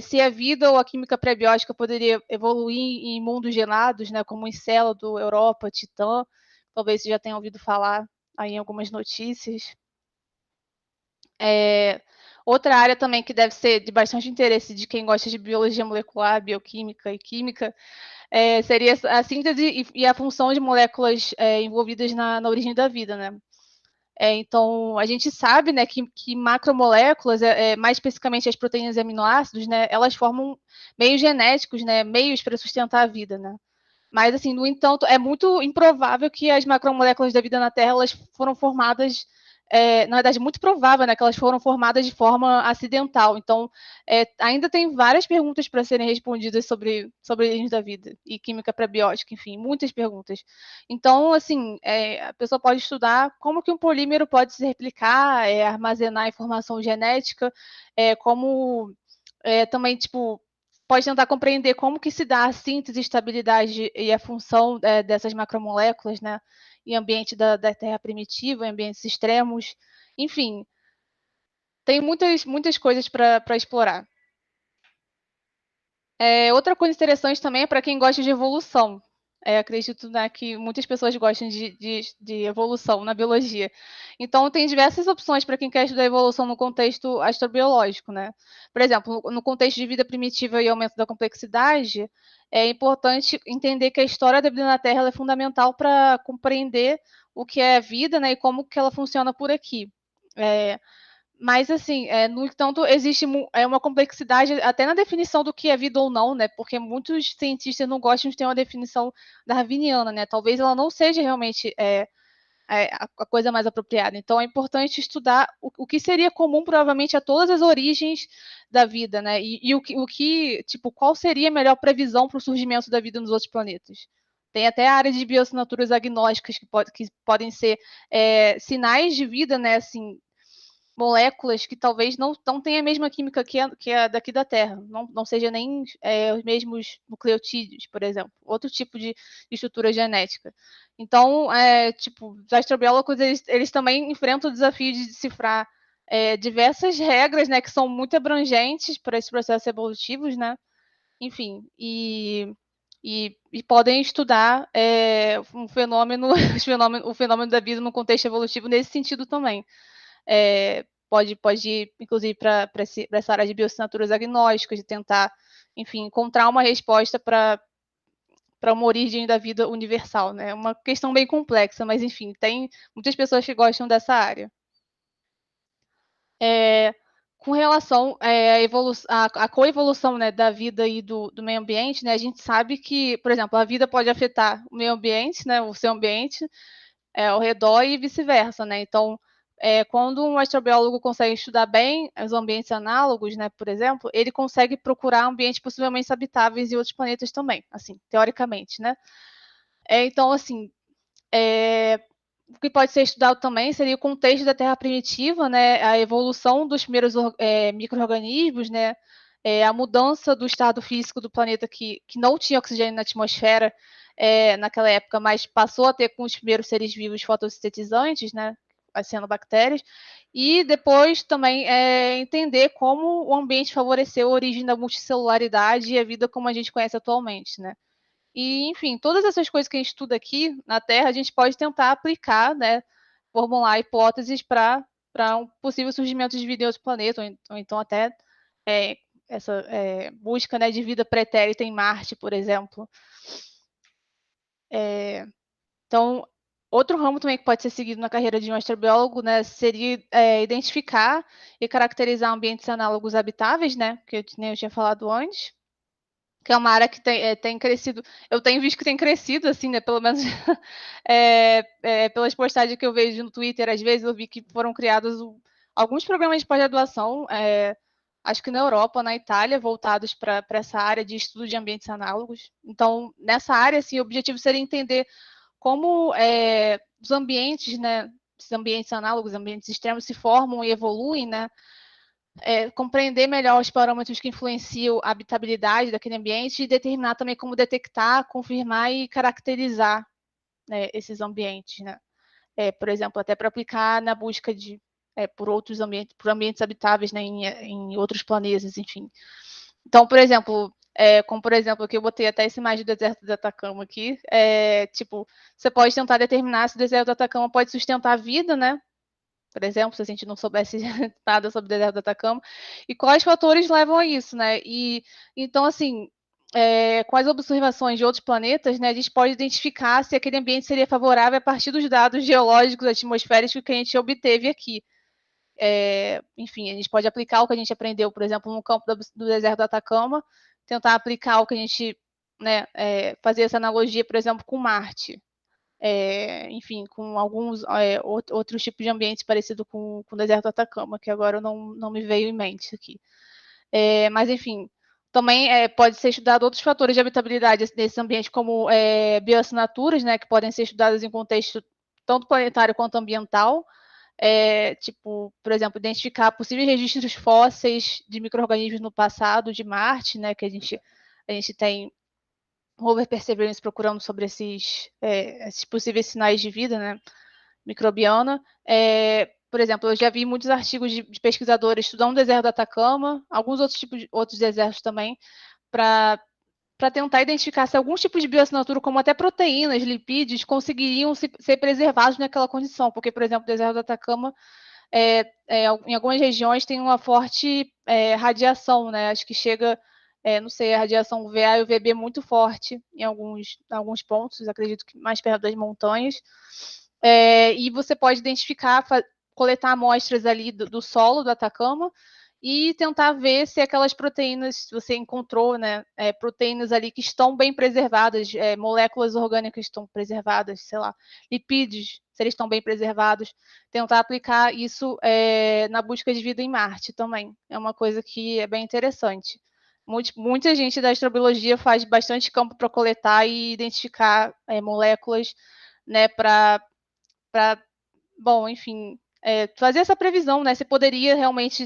Se a vida ou a química pré-biótica poderia evoluir em mundos gelados, né, como Encélado, Europa, Titã, talvez você já tenha ouvido falar aí em algumas notícias. Outra área também que deve ser de bastante interesse de quem gosta de biologia molecular, bioquímica e química, seria a síntese e a função de moléculas envolvidas na origem da vida, né? Então, a gente sabe, né, que macromoléculas, mais especificamente as proteínas e aminoácidos, né, elas formam meios genéticos, né, meios para sustentar a vida, né? Mas, assim, no entanto, é muito improvável que as macromoléculas da vida na Terra elas foram formadas, na verdade, muito provável, né, que elas foram formadas de forma acidental. Então, ainda tem várias perguntas para serem respondidas sobre a origem da vida e química pré-biótica, enfim, muitas perguntas. Então, assim, a pessoa pode estudar como que um polímero pode se replicar, armazenar informação genética, como também, tipo, pode tentar compreender como que se dá a síntese, estabilidade e a função dessas macromoléculas, né, em ambiente da Terra primitiva, em ambientes extremos, enfim, tem muitas coisas para explorar. Outra coisa interessante também é para quem gosta de evolução. Acredito, né, que muitas pessoas gostam de evolução na biologia. Então, tem diversas opções para quem quer estudar evolução no contexto astrobiológico, né? Por exemplo, no contexto de vida primitiva e aumento da complexidade, é importante entender que a história da vida na Terra é fundamental para compreender o que é a vida, né, e como que ela funciona por aqui. Mas, assim, no entanto, existe uma complexidade até na definição do que é vida ou não, né? Porque muitos cientistas não gostam de ter uma definição darwiniana, né? Talvez ela não seja realmente a coisa mais apropriada. Então, é importante estudar o que seria comum, provavelmente, a todas as origens da vida, né? E tipo, qual seria a melhor previsão para o surgimento da vida nos outros planetas? Tem até a área de bioassinaturas agnósticas que podem ser sinais de vida, né? Assim, moléculas que talvez não tenham a mesma química que a daqui da Terra, não seja nem os mesmos nucleotídeos, por exemplo, outro tipo de estrutura genética. Então, tipo, os astrobiólogos, eles também enfrentam o desafio de decifrar diversas regras, né, que são muito abrangentes para esses processos evolutivos, né, enfim, e podem estudar o fenômeno da vida no contexto evolutivo nesse sentido também. Pode ir, inclusive, para essa área de bioassinaturas agnósticas, de tentar, enfim, encontrar uma resposta para uma origem da vida universal, né? É uma questão bem complexa, mas, enfim, tem muitas pessoas que gostam dessa área. Com relação à coevolução, né, da vida e do meio ambiente, né, a gente sabe que, por exemplo, a vida pode afetar o meio ambiente, né, o seu ambiente, ao redor e vice-versa, né? Então, quando um astrobiólogo consegue estudar bem os ambientes análogos, né, por exemplo, ele consegue procurar ambientes possivelmente habitáveis em outros planetas também, assim, teoricamente, né? Então, assim, o que pode ser estudado também seria o contexto da Terra primitiva, né, a evolução dos primeiros micro-organismos, né, a mudança do estado físico do planeta que não tinha oxigênio na atmosfera naquela época, mas passou a ter com os primeiros seres vivos fotossintetizantes, né, sendo bactérias, e depois também entender como o ambiente favoreceu a origem da multicelularidade e a vida como a gente conhece atualmente, né. E, enfim, todas essas coisas que a gente estuda aqui na Terra, a gente pode tentar aplicar, né, formular hipóteses para um possível surgimento de vida em outro planeta, ou então até essa busca, né, de vida pretérita em Marte, por exemplo. Então, outro ramo também que pode ser seguido na carreira de um astrobiólogo, né, seria identificar e caracterizar ambientes análogos habitáveis, né, que eu tinha falado antes, que é uma área que tem crescido. Eu tenho visto que tem crescido, assim, né? Pelo menos pelas postagens que eu vejo no Twitter, às vezes eu vi que foram criados alguns programas de pós-graduação, acho que na Europa, na Itália, voltados para essa área de estudo de ambientes análogos. Então, nessa área, assim, o objetivo seria entender como os ambientes, né? Esses ambientes análogos, ambientes extremos, se formam e evoluem, né? Compreender melhor os parâmetros que influenciam a habitabilidade daquele ambiente e determinar também como detectar, confirmar e caracterizar né, esses ambientes, né? Por exemplo, até para aplicar na busca por outros ambientes, por ambientes habitáveis, né, em outros planetas, enfim. Então, por exemplo, como por exemplo, aqui eu botei até essa imagem do deserto do Atacama aqui, tipo, você pode tentar determinar se o deserto do Atacama pode sustentar a vida, né? Por exemplo, se a gente não soubesse nada sobre o deserto do Atacama, e quais fatores levam a isso, né? E então, assim, com as observações de outros planetas, né, a gente pode identificar se aquele ambiente seria favorável a partir dos dados geológicos, atmosféricos que a gente obteve aqui. Enfim, a gente pode aplicar o que a gente aprendeu, por exemplo, no campo do deserto do Atacama, tentar aplicar o que a gente, né, fazer essa analogia, por exemplo, com Marte. Enfim, com alguns outros tipos de ambientes parecidos com o deserto do Atacama, que agora não me veio em mente aqui. Mas, enfim, também pode ser estudado outros fatores de habitabilidade desse ambiente, como bioassinaturas, né, que podem ser estudadas em contexto tanto planetário quanto ambiental, tipo, por exemplo, identificar possíveis registros fósseis de micro-organismos no passado de Marte, né, que a gente tem rover Perseverance procurando sobre esses possíveis sinais de vida, né, microbiana. Por exemplo, eu já vi muitos artigos de pesquisadores estudando o deserto do Atacama, alguns outros tipos de outros desertos também, para tentar identificar se alguns tipos de bioassinatura, como até proteínas, lipídios, conseguiriam ser preservados naquela condição, porque, por exemplo, o deserto do Atacama, em algumas regiões tem uma forte radiação, né? Acho que chega, não sei, a radiação UVA e UVB muito forte em alguns pontos, acredito que mais perto das montanhas. E você pode identificar, coletar amostras ali do solo do Atacama e tentar ver se aquelas proteínas, se você encontrou, né, proteínas ali que estão bem preservadas, moléculas orgânicas estão preservadas, sei lá, lipídios, se eles estão bem preservados, tentar aplicar isso na busca de vida em Marte também. É uma coisa que é bem interessante. Muita gente da astrobiologia faz bastante campo para coletar e identificar moléculas, né, bom, enfim, fazer essa previsão, né? Se poderia realmente,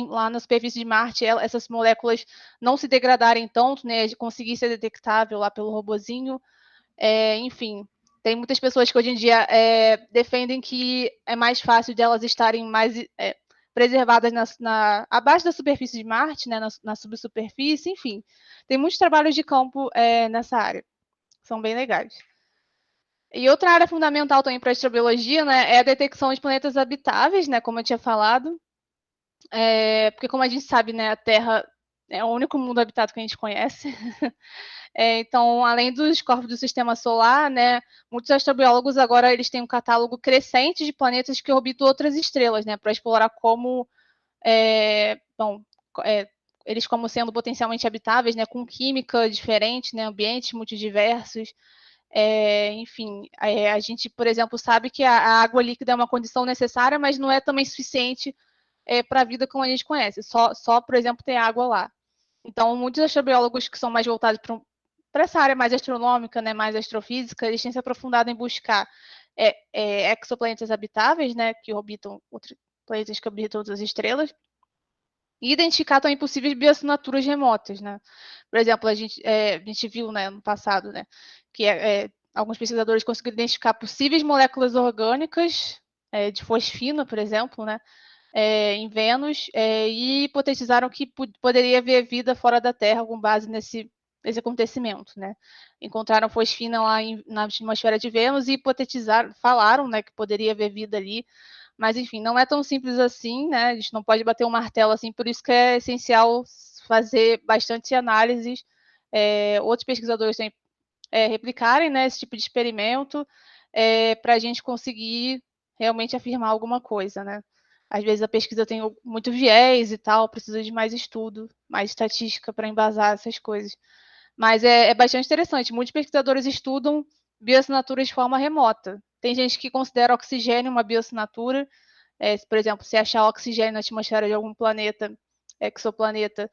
lá na superfície de Marte, essas moléculas não se degradarem tanto, né? De conseguir ser detectável lá pelo robozinho. Enfim, tem muitas pessoas que hoje em dia defendem que é mais fácil de elas estarem mais preservadas abaixo da superfície de Marte, né? Na subsuperfície, enfim. Tem muitos trabalhos de campo nessa área. São bem legais. E outra área fundamental também para a astrobiologia, né, é a detecção de planetas habitáveis, né, como eu tinha falado, porque como a gente sabe, né, a Terra é o único mundo habitado que a gente conhece. Então, além dos corpos do Sistema Solar, né, muitos astrobiólogos agora eles têm um catálogo crescente de planetas que orbitam outras estrelas, né, para explorar como, eles como sendo potencialmente habitáveis, né, com química diferente, né, ambientes muito diversos. Enfim, a gente, por exemplo, sabe que a água líquida é uma condição necessária, mas não é também suficiente para a vida como a gente conhece, só, por exemplo, ter água lá. Então, muitos astrobiólogos que são mais voltados para essa área mais astronômica, né, mais astrofísica, eles têm se aprofundado em buscar exoplanetas habitáveis, né, que orbitam planetas que orbitam outras estrelas, e identificar também possíveis bioassinaturas remotas, né? Por exemplo, a gente viu, né, no passado, né, que alguns pesquisadores conseguiram identificar possíveis moléculas orgânicas de fosfina, por exemplo, né, em Vênus, e hipotetizaram que poderia haver vida fora da Terra com base nesse acontecimento, né? Encontraram fosfina lá na atmosfera de Vênus e falaram, né, que poderia haver vida ali. Mas, enfim, não é tão simples assim, né? A gente não pode bater um martelo assim, por isso que é essencial fazer bastante análises. Outros pesquisadores têm replicarem, né, esse tipo de experimento para a gente conseguir realmente afirmar alguma coisa, né? Às vezes a pesquisa tem muito viés e tal, precisa de mais estudo, mais estatística para embasar essas coisas. Mas é bastante interessante. Muitos pesquisadores estudam bioassinaturas de forma remota. Tem gente que considera oxigênio uma bioassinatura. Por exemplo, se achar oxigênio na atmosfera de algum planeta, exoplaneta,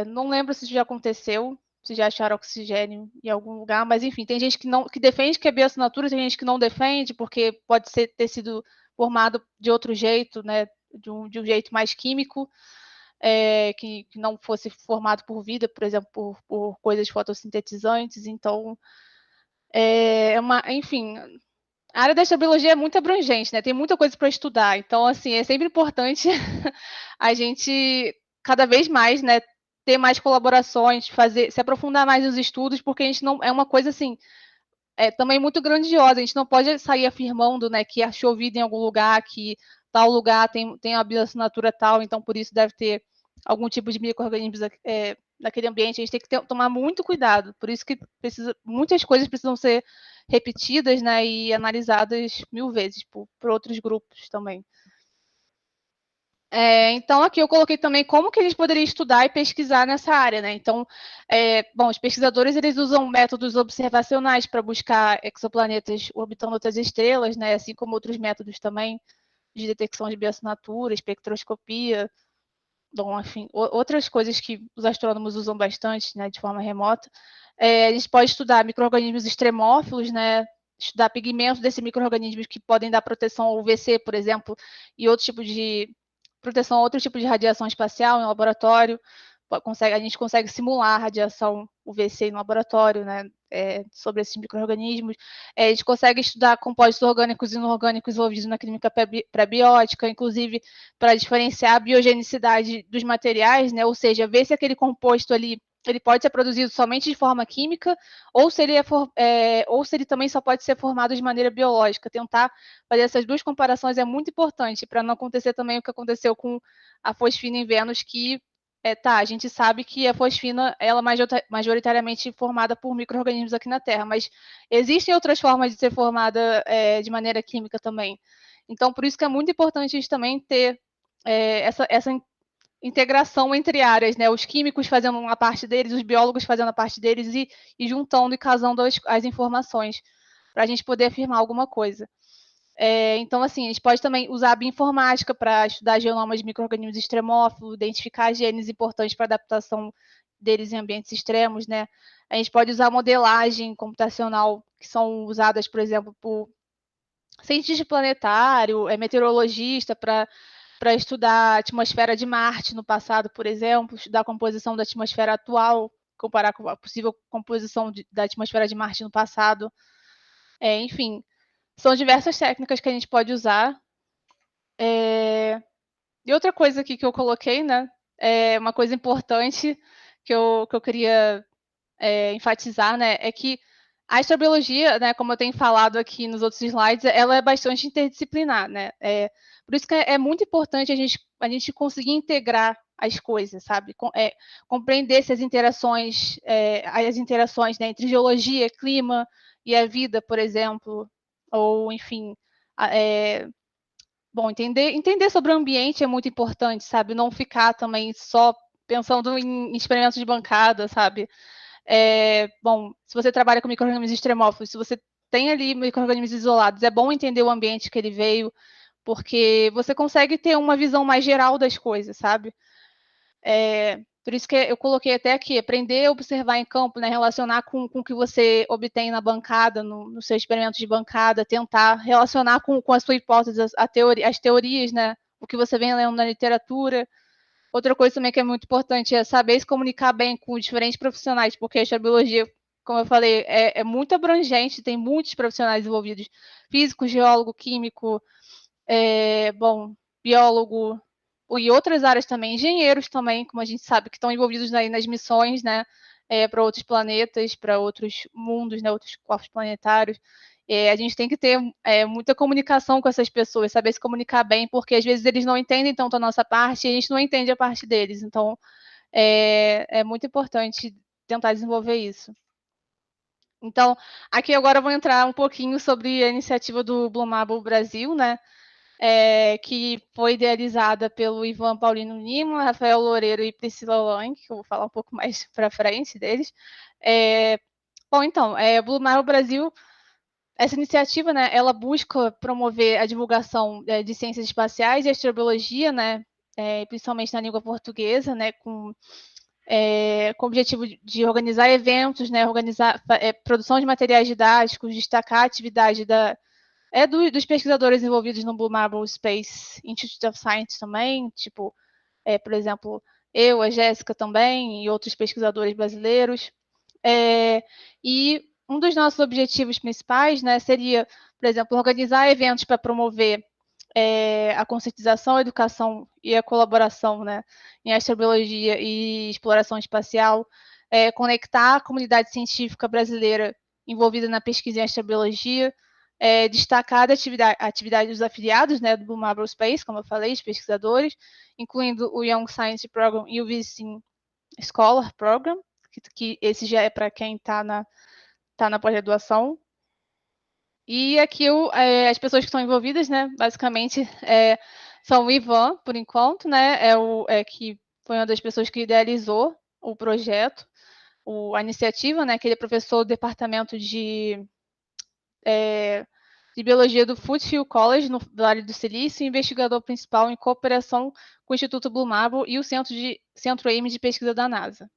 não lembro se isso já aconteceu, se já acharam oxigênio em algum lugar, mas enfim, tem gente que defende que é bioassinatura, tem gente que não defende, porque pode ter sido formado de outro jeito, né, de um jeito mais químico, que não fosse formado por vida, por exemplo, por coisas fotossintetizantes. Então, Enfim, a área da astrobiologia é muito abrangente, né? Tem muita coisa para estudar. Então, assim, é sempre importante a gente cada vez mais, né, ter mais colaborações, se aprofundar mais nos estudos, porque a gente não é uma coisa assim, também muito grandiosa. A gente não pode sair afirmando, né, que achou vida em algum lugar, que tal lugar tem a bioassinatura tal, então por isso deve ter algum tipo de micro-organismos naquele ambiente. A gente tem que tomar muito cuidado. Por isso que muitas coisas precisam ser repetidas, né, e analisadas 1000 vezes por outros grupos também. Então, aqui eu coloquei também como que eles poderiam estudar e pesquisar nessa área, né? Então, bom, os pesquisadores, eles usam métodos observacionais para buscar exoplanetas orbitando outras estrelas, né? Assim como outros métodos também de detecção de bioassinatura, espectroscopia, bom, enfim, outras coisas que os astrônomos usam bastante, né, de forma remota. A gente pode estudar micro-organismos extremófilos, né? Estudar pigmentos desses micro-organismos que podem dar proteção ao UVC, por exemplo, e outro tipo de proteção a outro tipo de radiação espacial em laboratório. A gente consegue simular a radiação UVC no laboratório, né, sobre esses micro-organismos. A gente consegue estudar compostos orgânicos e inorgânicos envolvidos na química pré-biótica, inclusive para diferenciar a biogenicidade dos materiais, né, ou seja, ver se aquele composto ali ele pode ser produzido somente de forma química, ou se ele também só pode ser formado de maneira biológica. Tentar fazer essas duas comparações é muito importante, para não acontecer também o que aconteceu com a fosfina em Vênus, que a gente sabe que a fosfina ela é majoritariamente formada por micro-organismos aqui na Terra, mas existem outras formas de ser formada de maneira química também. Então, por isso que é muito importante a gente também ter essa integração entre áreas, né? Os químicos fazendo uma parte deles, os biólogos fazendo a parte deles e juntando e casando as informações para a gente poder afirmar alguma coisa. Então, assim, a gente pode também usar a bioinformática para estudar genomas de micro-organismos extremófilos, identificar genes importantes para a adaptação deles em ambientes extremos, né? A gente pode usar modelagem computacional, que são usadas, por exemplo, por cientista planetário, meteorologista, para estudar a atmosfera de Marte no passado, por exemplo, estudar a composição da atmosfera atual, comparar com a possível composição da atmosfera de Marte no passado. Enfim, são diversas técnicas que a gente pode usar. E outra coisa aqui que eu coloquei, né, uma coisa importante que eu queria enfatizar, né, é que a astrobiologia, né, como eu tenho falado aqui nos outros slides, ela é bastante interdisciplinar, né? Por isso que é muito importante a gente conseguir integrar as coisas, sabe? Compreender se as interações, né, entre geologia, clima e a vida, por exemplo, ou enfim, bom, entender sobre o ambiente é muito importante, sabe? Não ficar também só pensando em experimentos de bancada, sabe? Bom, se você trabalha com micro-organismos extremófilos, se você tem ali micro-organismos isolados, é bom entender o ambiente que ele veio, porque você consegue ter uma visão mais geral das coisas, sabe? Por isso que eu coloquei até aqui, aprender a observar em campo, né, relacionar com o que você obtém na bancada, no seu experimento de bancada, tentar relacionar com a sua hipótese, as teorias, né, o que você vem lendo na literatura. Outra coisa também que é muito importante é saber se comunicar bem com diferentes profissionais, porque a astrobiologia, como eu falei, é muito abrangente, tem muitos profissionais envolvidos, físico, geólogo, químico, bom, biólogo, e outras áreas também, engenheiros também, como a gente sabe, que estão envolvidos aí nas missões, né, para outros planetas, para outros mundos, né, outros corpos planetários. A gente tem que ter muita comunicação com essas pessoas, saber se comunicar bem, porque às vezes eles não entendem tanto a nossa parte e a gente não entende a parte deles. Então, é muito importante tentar desenvolver isso. Então, aqui agora eu vou entrar um pouquinho sobre a iniciativa do Blue Marble Brasil, né? Que foi idealizada pelo Ivan Paulino Lima, Rafael Loureiro e Priscila Lang, que eu vou falar um pouco mais para frente deles. Bom, então, Blue Marble Brasil, essa iniciativa, né, ela busca promover a divulgação de ciências espaciais e astrobiologia, né, principalmente na língua portuguesa, né, com o objetivo de organizar eventos, né, organizar produção de materiais didáticos, destacar a atividade dos pesquisadores envolvidos no Blue Marble Space Institute of Science também, tipo, por exemplo, eu, a Jéssica também, e outros pesquisadores brasileiros. E um dos nossos objetivos principais, né, seria, por exemplo, organizar eventos para promover a conscientização, a educação e a colaboração, né, em astrobiologia e exploração espacial, conectar a comunidade científica brasileira envolvida na pesquisa em astrobiologia, destacar a atividade dos afiliados, né, do Blue Marble Space, como eu falei, os pesquisadores, incluindo o Young Science Program e o Visiting Scholar Program, que esse já é para quem está na pós-graduação. E aqui as pessoas que estão envolvidas, né, basicamente, são o Ivan, por enquanto, né, que foi uma das pessoas que idealizou o projeto, a iniciativa, né, que ele é professor do departamento de Biologia do Foothill College, no Vale do Silício, e investigador principal em cooperação com o Instituto Blue Marble e o Centro Ames de Pesquisa da NASA.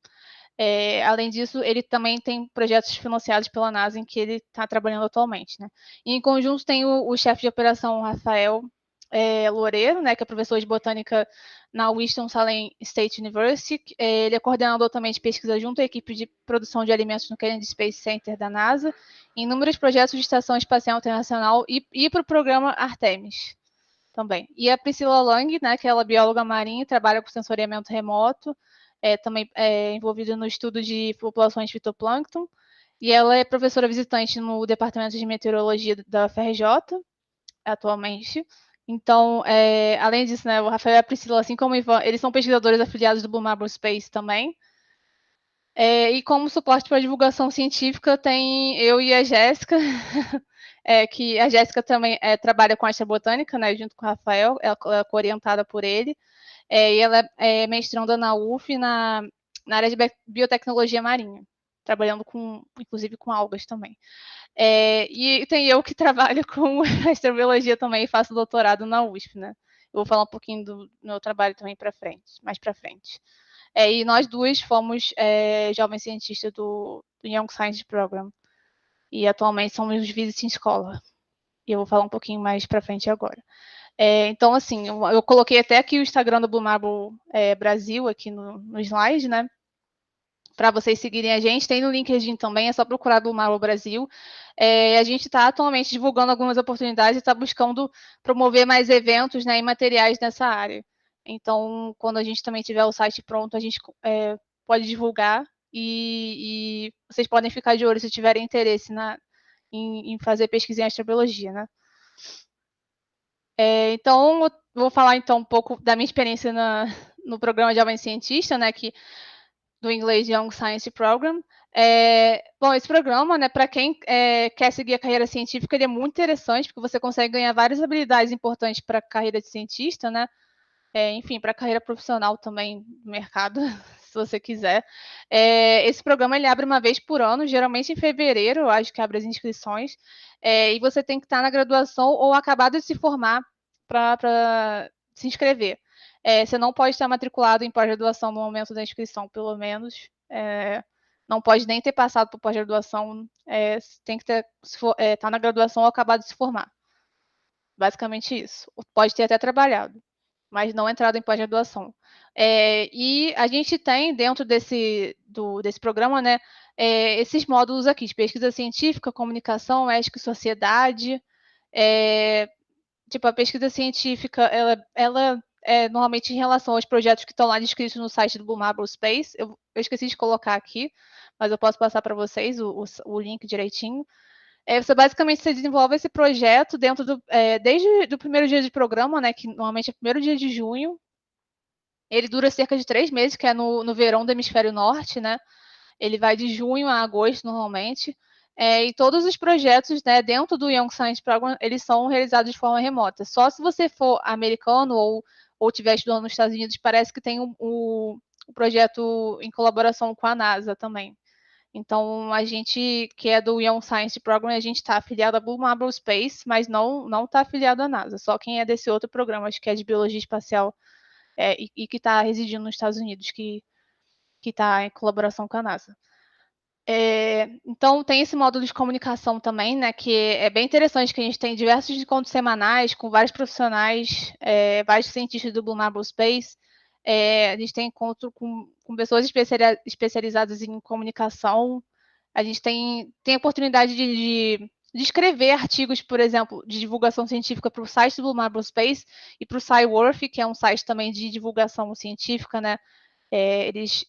Além disso, ele também tem projetos financiados pela NASA em que ele está trabalhando atualmente, né? E em conjunto tem o chefe de operação, Rafael Loureiro, né, que é professor de botânica na Winston-Salem State University. Ele é coordenador também de pesquisa junto à equipe de produção de alimentos no Kennedy Space Center da NASA, em inúmeros projetos de Estação Espacial Internacional e para o programa Artemis também. E a Priscila Lang, né, que ela é bióloga marinha, trabalha com sensoriamento remoto, também envolvida no estudo de populações de fitoplâncton, e ela é professora visitante no Departamento de Meteorologia da UFRJ, atualmente. Então, além disso, né, o Rafael e a Priscila, assim como o Ivan, eles são pesquisadores afiliados do Blue Marble Space também. E como suporte para a divulgação científica, tem eu e a Jéssica, que a Jéssica também trabalha com astrobotânica, né, junto com o Rafael, ela é orientada por ele. E ela é mestranda na UF, na área de biotecnologia marinha, trabalhando inclusive com algas também. E tem eu que trabalho com astrobiologia também e faço doutorado na USP, né? Eu vou falar um pouquinho do meu trabalho também mais para frente. E nós duas fomos jovens cientistas do Young Science Program. E atualmente somos Visiting Scholar. E eu vou falar um pouquinho mais para frente agora. Então, assim, eu coloquei até aqui o Instagram do Blue Marble Brasil, aqui no slide, né? Para vocês seguirem a gente. Tem no LinkedIn também, é só procurar Blue Marble Brasil. A gente está atualmente divulgando algumas oportunidades e está buscando promover mais eventos, né, e materiais nessa área. Então, quando a gente também tiver o site pronto, a gente pode divulgar e vocês podem ficar de olho se tiverem interesse em fazer pesquisa em astrobiologia, né? Então, eu vou falar então um pouco da minha experiência no programa de Jovem Cientista, né, do inglês Young Science Program. Bom, esse programa, né, para quem quer seguir a carreira científica, ele é muito interessante, porque você consegue ganhar várias habilidades importantes para a carreira de cientista, né? Enfim, para a carreira profissional também no mercado, se você quiser. Esse programa ele abre uma vez por ano, geralmente em fevereiro, eu acho que abre as inscrições, e você tem que estar na graduação ou acabado de se formar para se inscrever. Você não pode estar matriculado em pós-graduação no momento da inscrição, pelo menos. Não pode nem ter passado por pós-graduação, tem que estar na graduação ou acabado de se formar. Basicamente isso. Pode ter até trabalhado, mas não entrado em pós-graduação. E a gente tem, dentro desse programa, né, esses módulos aqui, de pesquisa científica, comunicação, ética e sociedade. Tipo, a pesquisa científica, ela é normalmente em relação aos projetos que estão lá descritos no site do Blue Marble Space. Eu esqueci de colocar aqui, mas eu posso passar para vocês o link direitinho. Você basicamente desenvolve esse projeto desde o primeiro dia de programa, né, que normalmente é o primeiro dia de junho. Ele dura cerca de 3 meses, que é no verão do hemisfério norte, né? Ele vai de junho a agosto, normalmente. E todos os projetos, né, dentro do Young Science Program, eles são realizados de forma remota. Só se você for americano ou estiver estudando nos Estados Unidos, parece que tem o projeto em colaboração com a NASA também. Então, a gente, que é do Young Science Program, a gente está afiliado a Blue Marble Space, mas não está afiliado à NASA. Só quem é desse outro programa, acho que é de Biologia Espacial, e que está residindo nos Estados Unidos, que está em colaboração com a NASA. Então, tem esse módulo de comunicação também, né, que é bem interessante, que a gente tem diversos encontros semanais com vários profissionais, vários cientistas do Blue Marble Space. A gente tem encontro com pessoas especializadas em comunicação, A gente tem a oportunidade de escrever artigos, por exemplo, de divulgação científica para o site do Blue Marble Space e para o SciWorth, que é um site também de divulgação científica, né? Eles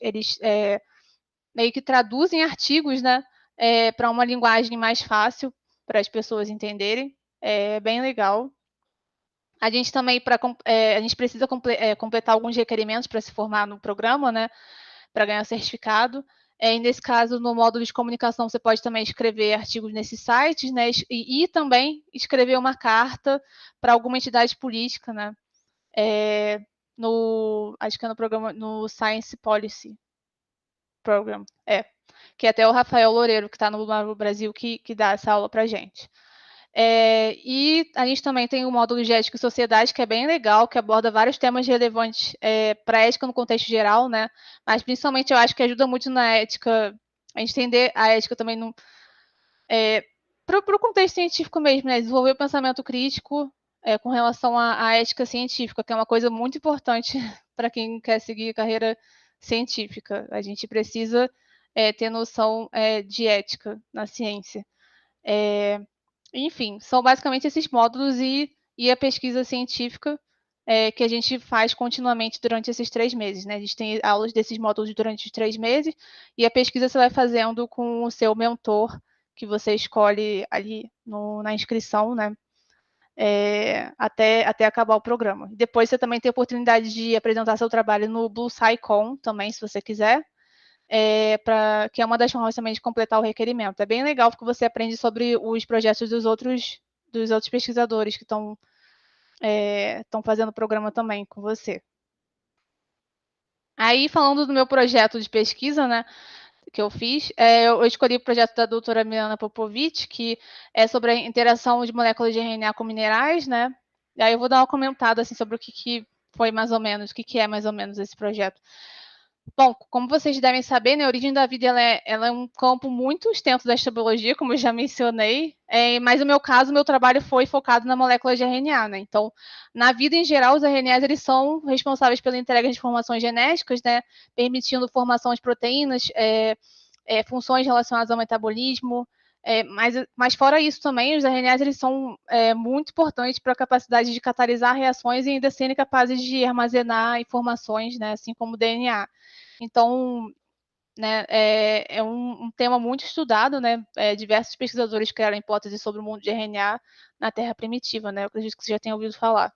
meio que traduzem artigos, né, para uma linguagem mais fácil para as pessoas entenderem. É bem legal. A gente também a gente precisa completar alguns requerimentos para se formar no programa, né, para ganhar certificado. E nesse caso, no módulo de comunicação, você pode também escrever artigos nesses sites, né, e também escrever uma carta para alguma entidade política, né, acho que é no programa, no Science Policy Program, que é até o Rafael Loureiro, que está no Brasil, que dá essa aula para a gente. E a gente também tem o módulo de ética e sociedade, que é bem legal, que aborda vários temas relevantes para a ética no contexto geral, né? Mas principalmente eu acho que ajuda muito na ética, a gente entender a ética também para o contexto científico mesmo, né? Desenvolver o pensamento crítico com relação à ética científica, que é uma coisa muito importante para quem quer seguir carreira científica. A gente precisa ter noção de ética na ciência. Enfim, são basicamente esses módulos e a pesquisa científica que a gente faz continuamente durante esses 3 meses, né? A gente tem aulas desses módulos durante os 3 meses e a pesquisa você vai fazendo com o seu mentor, que você escolhe ali na inscrição, né? Até acabar o programa. Depois você também tem a oportunidade de apresentar seu trabalho no Blue SciCon também, se você quiser, que é uma das formas também de completar o requerimento. É bem legal porque você aprende sobre os projetos dos outros pesquisadores que estão fazendo o programa também com você. Aí, falando do meu projeto de pesquisa, né, que eu fiz, eu escolhi o projeto da doutora Milana Popovic, que é sobre a interação de moléculas de RNA com minerais, né? E aí eu vou dar uma comentada assim, sobre o que foi mais ou menos, o que é mais ou menos esse projeto. Bom, como vocês devem saber, né, a origem da vida ela é um campo muito extenso da astrobiologia, como eu já mencionei, mas no meu caso, meu trabalho foi focado na molécula de RNA, né? Então, na vida em geral, os RNAs eles são responsáveis pela entrega de informações genéticas, né, permitindo formação de proteínas, funções relacionadas ao metabolismo, mas fora isso também, os RNAs eles são muito importantes para a capacidade de catalisar reações e ainda serem capazes de armazenar informações, né, assim como o DNA. Então, né, é um tema muito estudado, né? Diversos pesquisadores criaram hipóteses sobre o mundo de RNA na Terra primitiva, né? Eu acredito que você já tenha ouvido falar.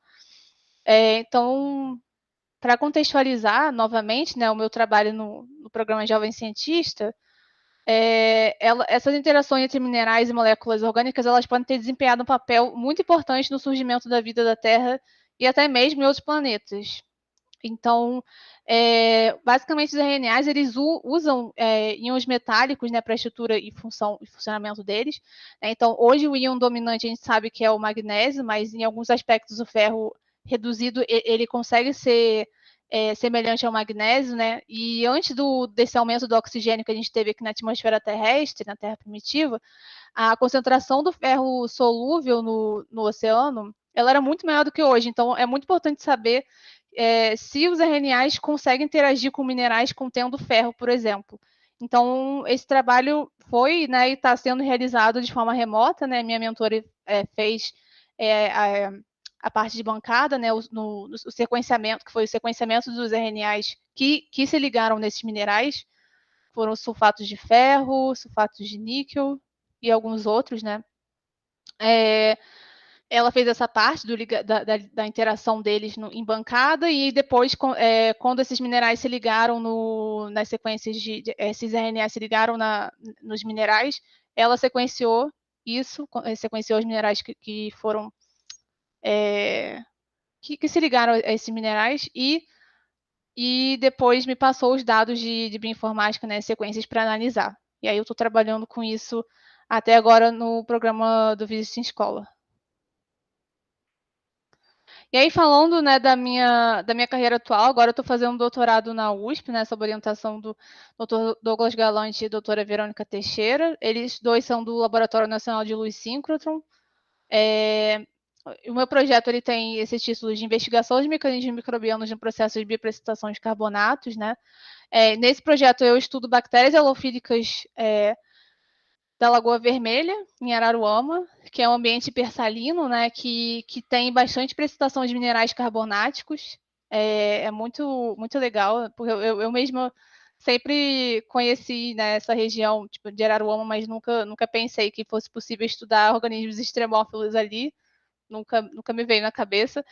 Então, para contextualizar novamente, né, o meu trabalho no programa Jovem Cientista, essas interações entre minerais e moléculas orgânicas, elas podem ter desempenhado um papel muito importante no surgimento da vida da Terra e até mesmo em outros planetas. Então, basicamente, os RNAs, eles usam íons metálicos, né, para a estrutura e funcionamento deles. Então, hoje o íon dominante a gente sabe que é o magnésio, mas em alguns aspectos o ferro reduzido, ele consegue ser semelhante ao magnésio, né? E antes desse aumento do oxigênio que a gente teve aqui na atmosfera terrestre, na Terra primitiva, a concentração do ferro solúvel no oceano, ela era muito maior do que hoje. Então, é muito importante saber se os RNAs conseguem interagir com minerais contendo ferro, por exemplo. Então, esse trabalho foi, né, e está sendo realizado de forma remota, né? Minha mentora fez a parte de bancada, né, o sequenciamento, que foi o sequenciamento dos RNAs que se ligaram nesses minerais, foram sulfatos de ferro, sulfatos de níquel e alguns outros, né? Ela fez essa parte da interação deles em bancada e depois, quando esses minerais se ligaram nas sequências esses RNAs se ligaram nos minerais, ela sequenciou isso, sequenciou os minerais que foram que se ligaram a esses minerais e depois me passou os dados de bioinformática, né, sequências para analisar. E aí eu estou trabalhando com isso até agora no programa do Visit em Escola. E aí, falando, né, da minha carreira atual, agora eu estou fazendo um doutorado na USP, né, sob orientação do Dr. Douglas Galante e doutora Verônica Teixeira. Eles dois são do Laboratório Nacional de Luz Síncrotron. O meu projeto ele tem esse título de investigação de mecanismos microbianos no processo de bioprecipitação de carbonatos, né? Nesse projeto eu estudo bactérias halofílicas da Lagoa Vermelha, em Araruama, que é um ambiente hipersalino, né, que tem bastante precipitação de minerais carbonáticos. É muito, muito legal, porque eu mesma sempre conheci, né, essa região tipo, de Araruama, mas nunca pensei que fosse possível estudar organismos extremófilos ali, nunca me veio na cabeça.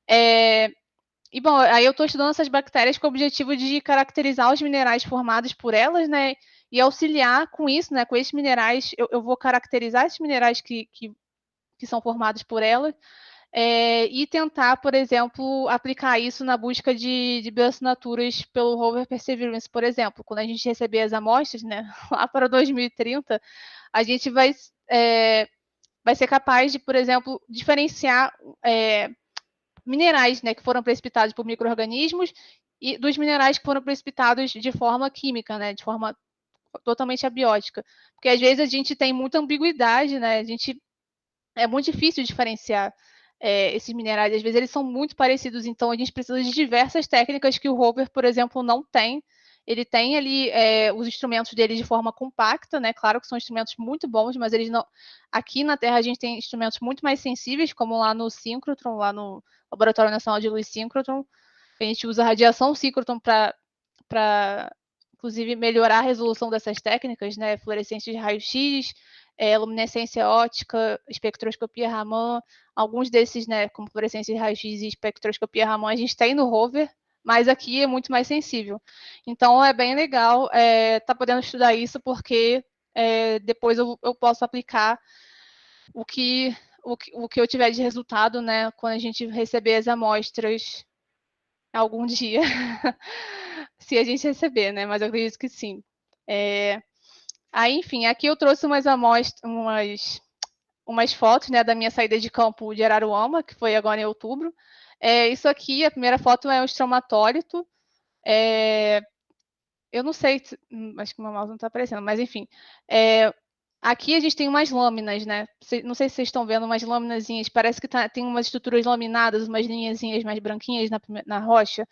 E, bom, aí eu estou estudando essas bactérias com o objetivo de caracterizar os minerais formados por elas, né, e auxiliar com isso, né, com esses minerais, eu vou caracterizar esses minerais que são formados por elas, e tentar, por exemplo, aplicar isso na busca de bioassinaturas pelo rover Perseverance, por exemplo. Quando a gente receber as amostras, né, lá para 2030, a gente vai ser capaz de, por exemplo, diferenciar minerais, né, que foram precipitados por micro-organismos e dos minerais que foram precipitados de forma química, né, de forma totalmente abiótica. Porque às vezes a gente tem muita ambiguidade, né, é muito difícil diferenciar esses minerais, às vezes eles são muito parecidos, então a gente precisa de diversas técnicas que o rover, por exemplo, não tem. Ele tem ali os instrumentos dele de forma compacta, né? Claro que são instrumentos muito bons, mas eles não. Aqui na Terra a gente tem instrumentos muito mais sensíveis, como lá no síncrotron, lá no Laboratório Nacional de Luz Síncrotron. A gente usa radiação síncrotron para, inclusive, melhorar a resolução dessas técnicas, né? Fluorescência de raio-x, luminescência ótica, espectroscopia Raman, alguns desses, né, como fluorescência de raio-x e espectroscopia Raman, a gente tem no rover, mas aqui é muito mais sensível. Então, é bem legal tá podendo estudar isso, porque depois eu posso aplicar o que eu tiver de resultado, né, quando a gente receber as amostras algum dia, se a gente receber, né, mas eu acredito que sim. Aí, enfim, aqui eu trouxe umas fotos, né, da minha saída de campo de Araruama, que foi agora em outubro. Isso aqui, a primeira foto é um estromatólito. Eu não sei, acho que o meu mouse não está aparecendo, mas enfim. Aqui a gente tem umas lâminas, né? Não sei se vocês estão vendo umas laminazinhas, parece que tem umas estruturas laminadas, umas linhazinhas mais branquinhas na rocha.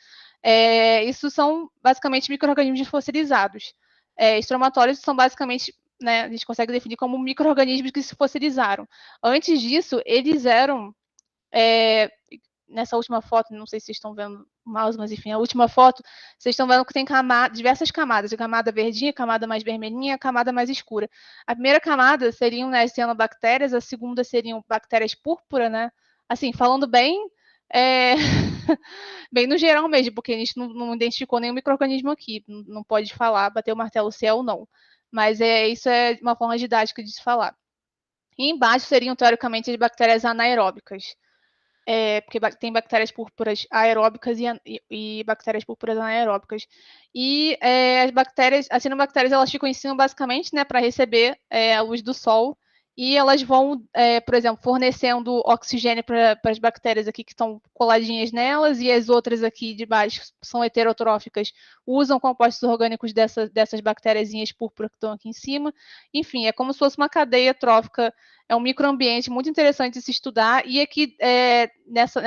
Isso são basicamente micro-organismos fossilizados. Estromatólitos são basicamente, né, a gente consegue definir como micro-organismos que se fossilizaram. Antes disso, eles eram nessa última foto, não sei se vocês estão vendo o mouse, mas enfim, a última foto, vocês estão vendo que tem diversas camadas, a camada verdinha, a camada mais vermelhinha, a camada mais escura. A primeira camada seriam, né, as cianobactérias, a segunda seriam bactérias púrpura, né? Assim, falando bem, bem no geral mesmo, porque a gente não identificou nenhum micro-organismo aqui, não pode falar, bater o martelo se é ou não. Mas isso é uma forma didática de se falar. E embaixo seriam, teoricamente, as bactérias anaeróbicas. Porque tem bactérias púrpuras aeróbicas e bactérias púrpuras anaeróbicas. E as cianobactérias, elas ficam em cima, basicamente, né, para receber a luz do sol, e elas vão, por exemplo, fornecendo oxigênio para as bactérias aqui que estão coladinhas nelas, e as outras aqui de baixo são heterotróficas, usam compostos orgânicos dessas bactériazinhas púrpuras que estão aqui em cima. Enfim, é como se fosse uma cadeia trófica, é um microambiente muito interessante de se estudar. E aqui, nessa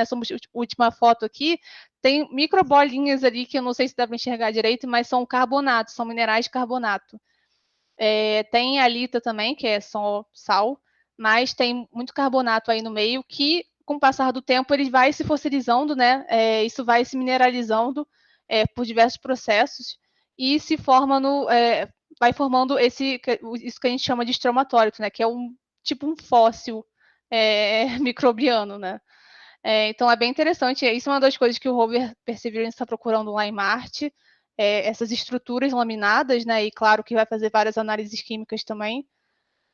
última foto aqui, tem microbolinhas ali que eu não sei se dá para enxergar direito, mas são carbonatos, são minerais de carbonato. Tem halita também, que é só sal, mas tem muito carbonato aí no meio que, com o passar do tempo, ele vai se fossilizando, né? Isso vai se mineralizando por diversos processos e se forma vai formando isso que a gente chama de estromatólito, né? Que é tipo um fóssil microbiano, né? Então é bem interessante. Isso é uma das coisas que o rover Perseverance está procurando lá em Marte. Essas estruturas laminadas, né? E claro que vai fazer várias análises químicas também,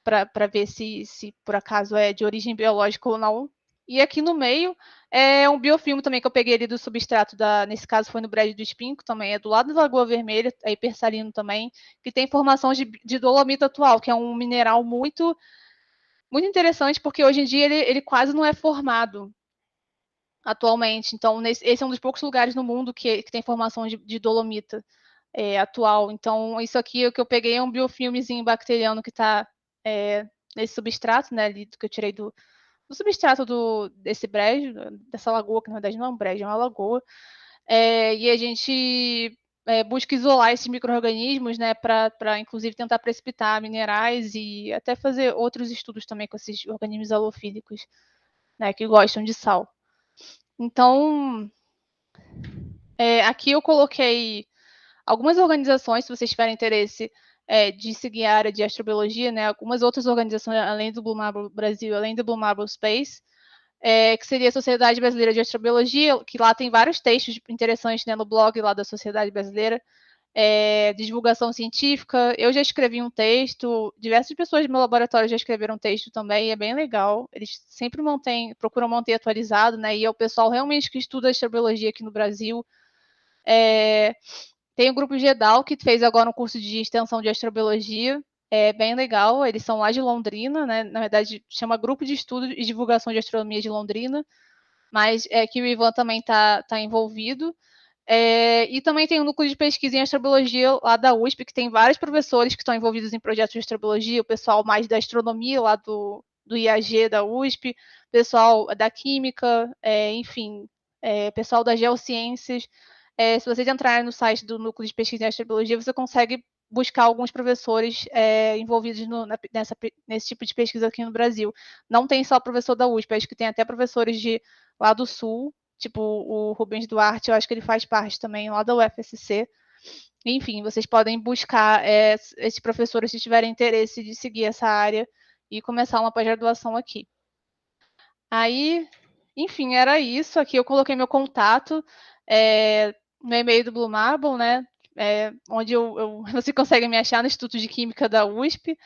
para ver se por acaso é de origem biológica ou não. E aqui no meio é um biofilme também que eu peguei ali do substrato, nesse caso foi no Brejo do Espinco, também é do lado da Lagoa Vermelha, é hipersalino também, que tem formação de dolomita atual, que é um mineral muito, muito interessante, porque hoje em dia ele quase não é formado atualmente. Então, esse é um dos poucos lugares no mundo que tem formação de dolomita atual. Então, isso aqui o que eu peguei é um biofilmezinho bacteriano que está nesse substrato, né, ali, que eu tirei do substrato desse brejo, dessa lagoa, que na verdade não é um brejo, é uma lagoa. E a gente busca isolar esses micro-organismos, né, para inclusive tentar precipitar minerais e até fazer outros estudos também com esses organismos halofílicos, né, que gostam de sal. Então, aqui eu coloquei algumas organizações, se vocês tiverem interesse de seguir a área de astrobiologia, né, algumas outras organizações, além do Blue Marble Brasil, além do Blue Marble Space, que seria a Sociedade Brasileira de Astrobiologia, que lá tem vários textos interessantes, né, no blog lá da Sociedade Brasileira, de divulgação científica. Eu já escrevi um texto, diversas pessoas do meu laboratório já escreveram um texto também, é bem legal. Eles sempre procuram manter atualizado, né, e é o pessoal realmente que estuda astrobiologia aqui no Brasil. Tem o grupo GEDAL, que fez agora um curso de extensão de astrobiologia, é bem legal, eles são lá de Londrina, né? Na verdade, chama Grupo de Estudo e Divulgação de Astronomia de Londrina, mas que o Ivan também está envolvido. E também tem um núcleo de pesquisa em astrobiologia lá da USP, que tem vários professores que estão envolvidos em projetos de astrobiologia, o pessoal mais da astronomia lá do IAG da USP, pessoal da química, enfim, pessoal das geociências. Se vocês entrarem no site do núcleo de pesquisa em astrobiologia, você consegue buscar alguns professores envolvidos nesse tipo de pesquisa aqui no Brasil. Não tem só professor da USP, acho que tem até professores lá do Sul, tipo o Rubens Duarte, eu acho que ele faz parte também lá da UFSC. Enfim, vocês podem buscar esses professores se tiverem interesse de seguir essa área e começar uma pós-graduação aqui. Aí, enfim, era isso. Aqui eu coloquei meu contato no e-mail do Blue Marble, né? Onde você consegue me achar no Instituto de Química da USP.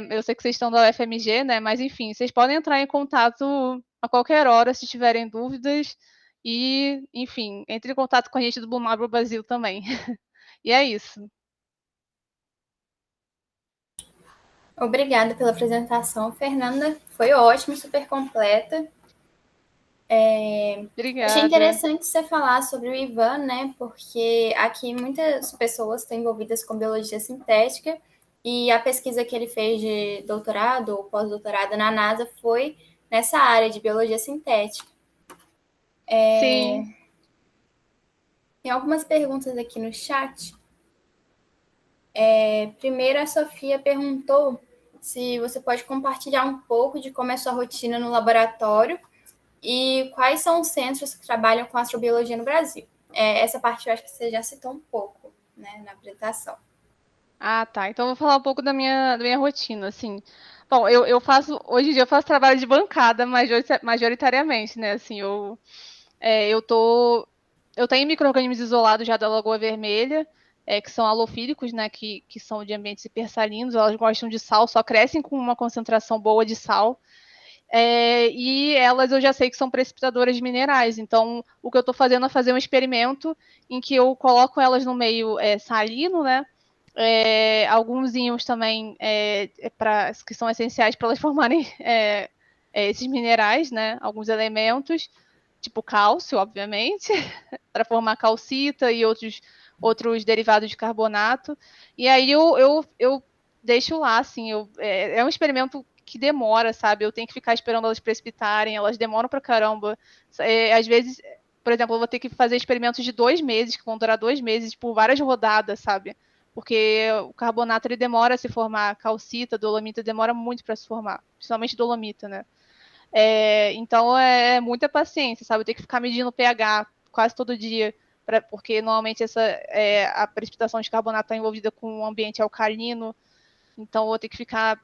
Eu sei que vocês estão da UFMG, né? Mas, enfim, vocês podem entrar em contato a qualquer hora se tiverem dúvidas. E, enfim, entre em contato com a gente do Blue Marble Brasil também. E é isso. Obrigada pela apresentação, Fernanda. Foi ótimo, super completa. Obrigada. Achei interessante você falar sobre o Ivan, né? Porque aqui muitas pessoas estão envolvidas com biologia sintética e a pesquisa que ele fez de doutorado ou pós-doutorado na NASA foi nessa área de biologia sintética. Sim. Tem algumas perguntas aqui no chat. Primeiro, a Sofia perguntou se você pode compartilhar um pouco de como é a sua rotina no laboratório e quais são os centros que trabalham com astrobiologia no Brasil. Essa parte eu acho que você já citou um pouco, né, na apresentação. Ah, tá. Então eu vou falar um pouco da minha rotina, assim. Bom, hoje em dia eu faço trabalho de bancada majoritariamente, né? Assim, eu tenho micro-organismos isolados já da Lagoa Vermelha, que são halofílicos, né? Que são de ambientes hipersalinos, elas gostam de sal, só crescem com uma concentração boa de sal. E elas eu já sei que são precipitadoras de minerais. Então, o que eu estou fazendo é fazer um experimento em que eu coloco elas no meio salino, né? Alguns íons também que são essenciais para elas formarem esses minerais, né? Alguns elementos, tipo cálcio, obviamente, para formar calcita e outros derivados de carbonato. E aí eu deixo lá, assim, é um experimento que demora, sabe? Eu tenho que ficar esperando elas precipitarem, elas demoram pra caramba. Às vezes, por exemplo, eu vou ter que fazer experimentos de 2 meses, que vão durar 2 meses, por várias rodadas, sabe? Porque o carbonato ele demora a se formar, calcita, dolomita demora muito para se formar, principalmente dolomita, né? Então é muita paciência, sabe? Eu tenho que ficar medindo o pH quase todo dia, porque normalmente a precipitação de carbonato está envolvida com um ambiente alcalino, então eu vou ter que ficar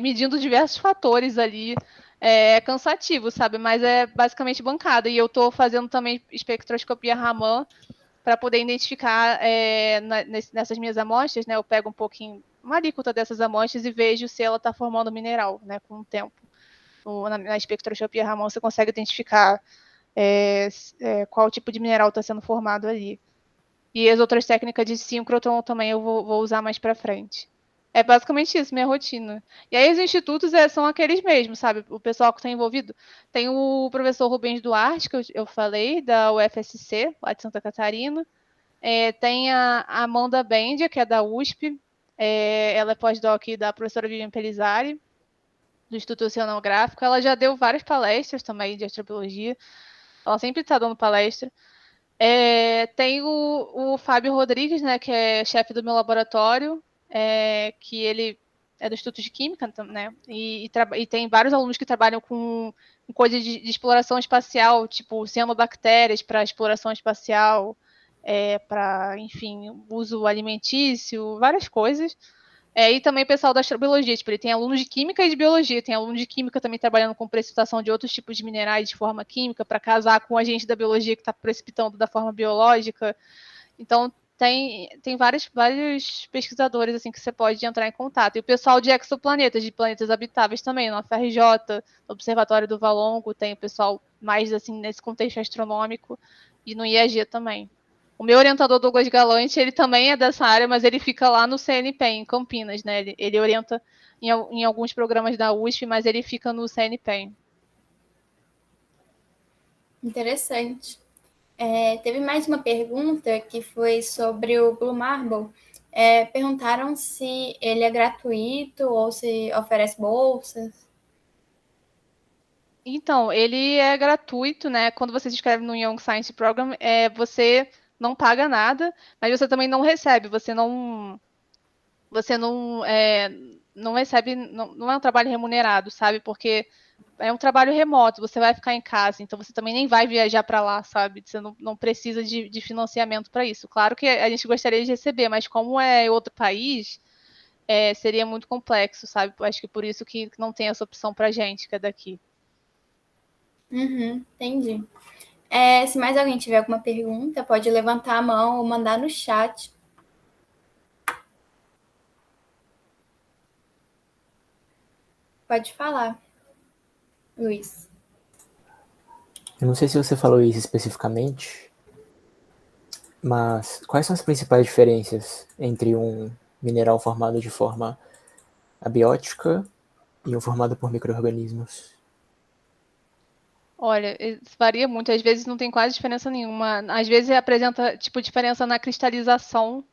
medindo diversos fatores ali. É cansativo, sabe? Mas é basicamente bancada. E eu estou fazendo também espectroscopia Raman para poder identificar nessas minhas amostras, né? Eu pego um pouquinho, uma alíquota dessas amostras e vejo se ela está formando mineral, né? Com o tempo. Na espectroscopia Raman você consegue identificar qual tipo de mineral está sendo formado ali. E as outras técnicas de síncrotron também eu vou usar mais para frente. É basicamente isso, minha rotina. E aí os institutos são aqueles mesmos, sabe? O pessoal que está envolvido. Tem o professor Rubens Duarte, que eu falei, da UFSC, lá de Santa Catarina. Tem a Amanda Bendia, que é da USP. Ela é pós-doc da professora Vivian Pelizari, do Instituto Oceanográfico. Ela já deu várias palestras também de astrobiologia. Ela sempre está dando palestra. Tem o Fábio Rodrigues, né, que é chefe do meu laboratório, que ele é do Instituto de Química, né, e tem vários alunos que trabalham com coisa de exploração espacial, tipo cianobactérias para exploração espacial, para, enfim, uso alimentício, várias coisas. E também o pessoal da astrobiologia, tipo, ele tem alunos de química e de biologia, tem aluno de química também trabalhando com precipitação de outros tipos de minerais de forma química para casar com a gente da biologia que está precipitando da forma biológica. Então, tem vários pesquisadores assim que você pode entrar em contato. E o pessoal de exoplanetas, de planetas habitáveis também, no FRJ, no Observatório do Valongo, tem o pessoal mais assim nesse contexto astronômico, e no IAG também. O meu orientador, Douglas Galante, ele também é dessa área, mas ele fica lá no CNPq, em Campinas, né? Ele orienta em alguns programas da USP, mas ele fica no CNPq. Interessante. Teve mais uma pergunta que foi sobre o Blue Marble. Perguntaram se ele é gratuito ou se oferece bolsas. Então, ele é gratuito, né? Quando você se inscreve no Young Science Program, você não paga nada, mas você também não recebe, você não não recebe, não é um trabalho remunerado, sabe? Porque é um trabalho remoto, você vai ficar em casa, então você também nem vai viajar para lá, sabe? Você não precisa de financiamento para isso. Claro que a gente gostaria de receber, mas como é outro país, seria muito complexo, sabe? Acho que por isso que não tem essa opção para gente, que é daqui. Entendi. Se mais alguém tiver alguma pergunta, pode levantar a mão ou mandar no chat. Pode falar, Luiz. Eu não sei se você falou isso especificamente, mas quais são as principais diferenças entre um mineral formado de forma abiótica e um formado por micro-organismos? Olha, isso varia muito, às vezes não tem quase diferença nenhuma. Às vezes apresenta tipo diferença na cristalização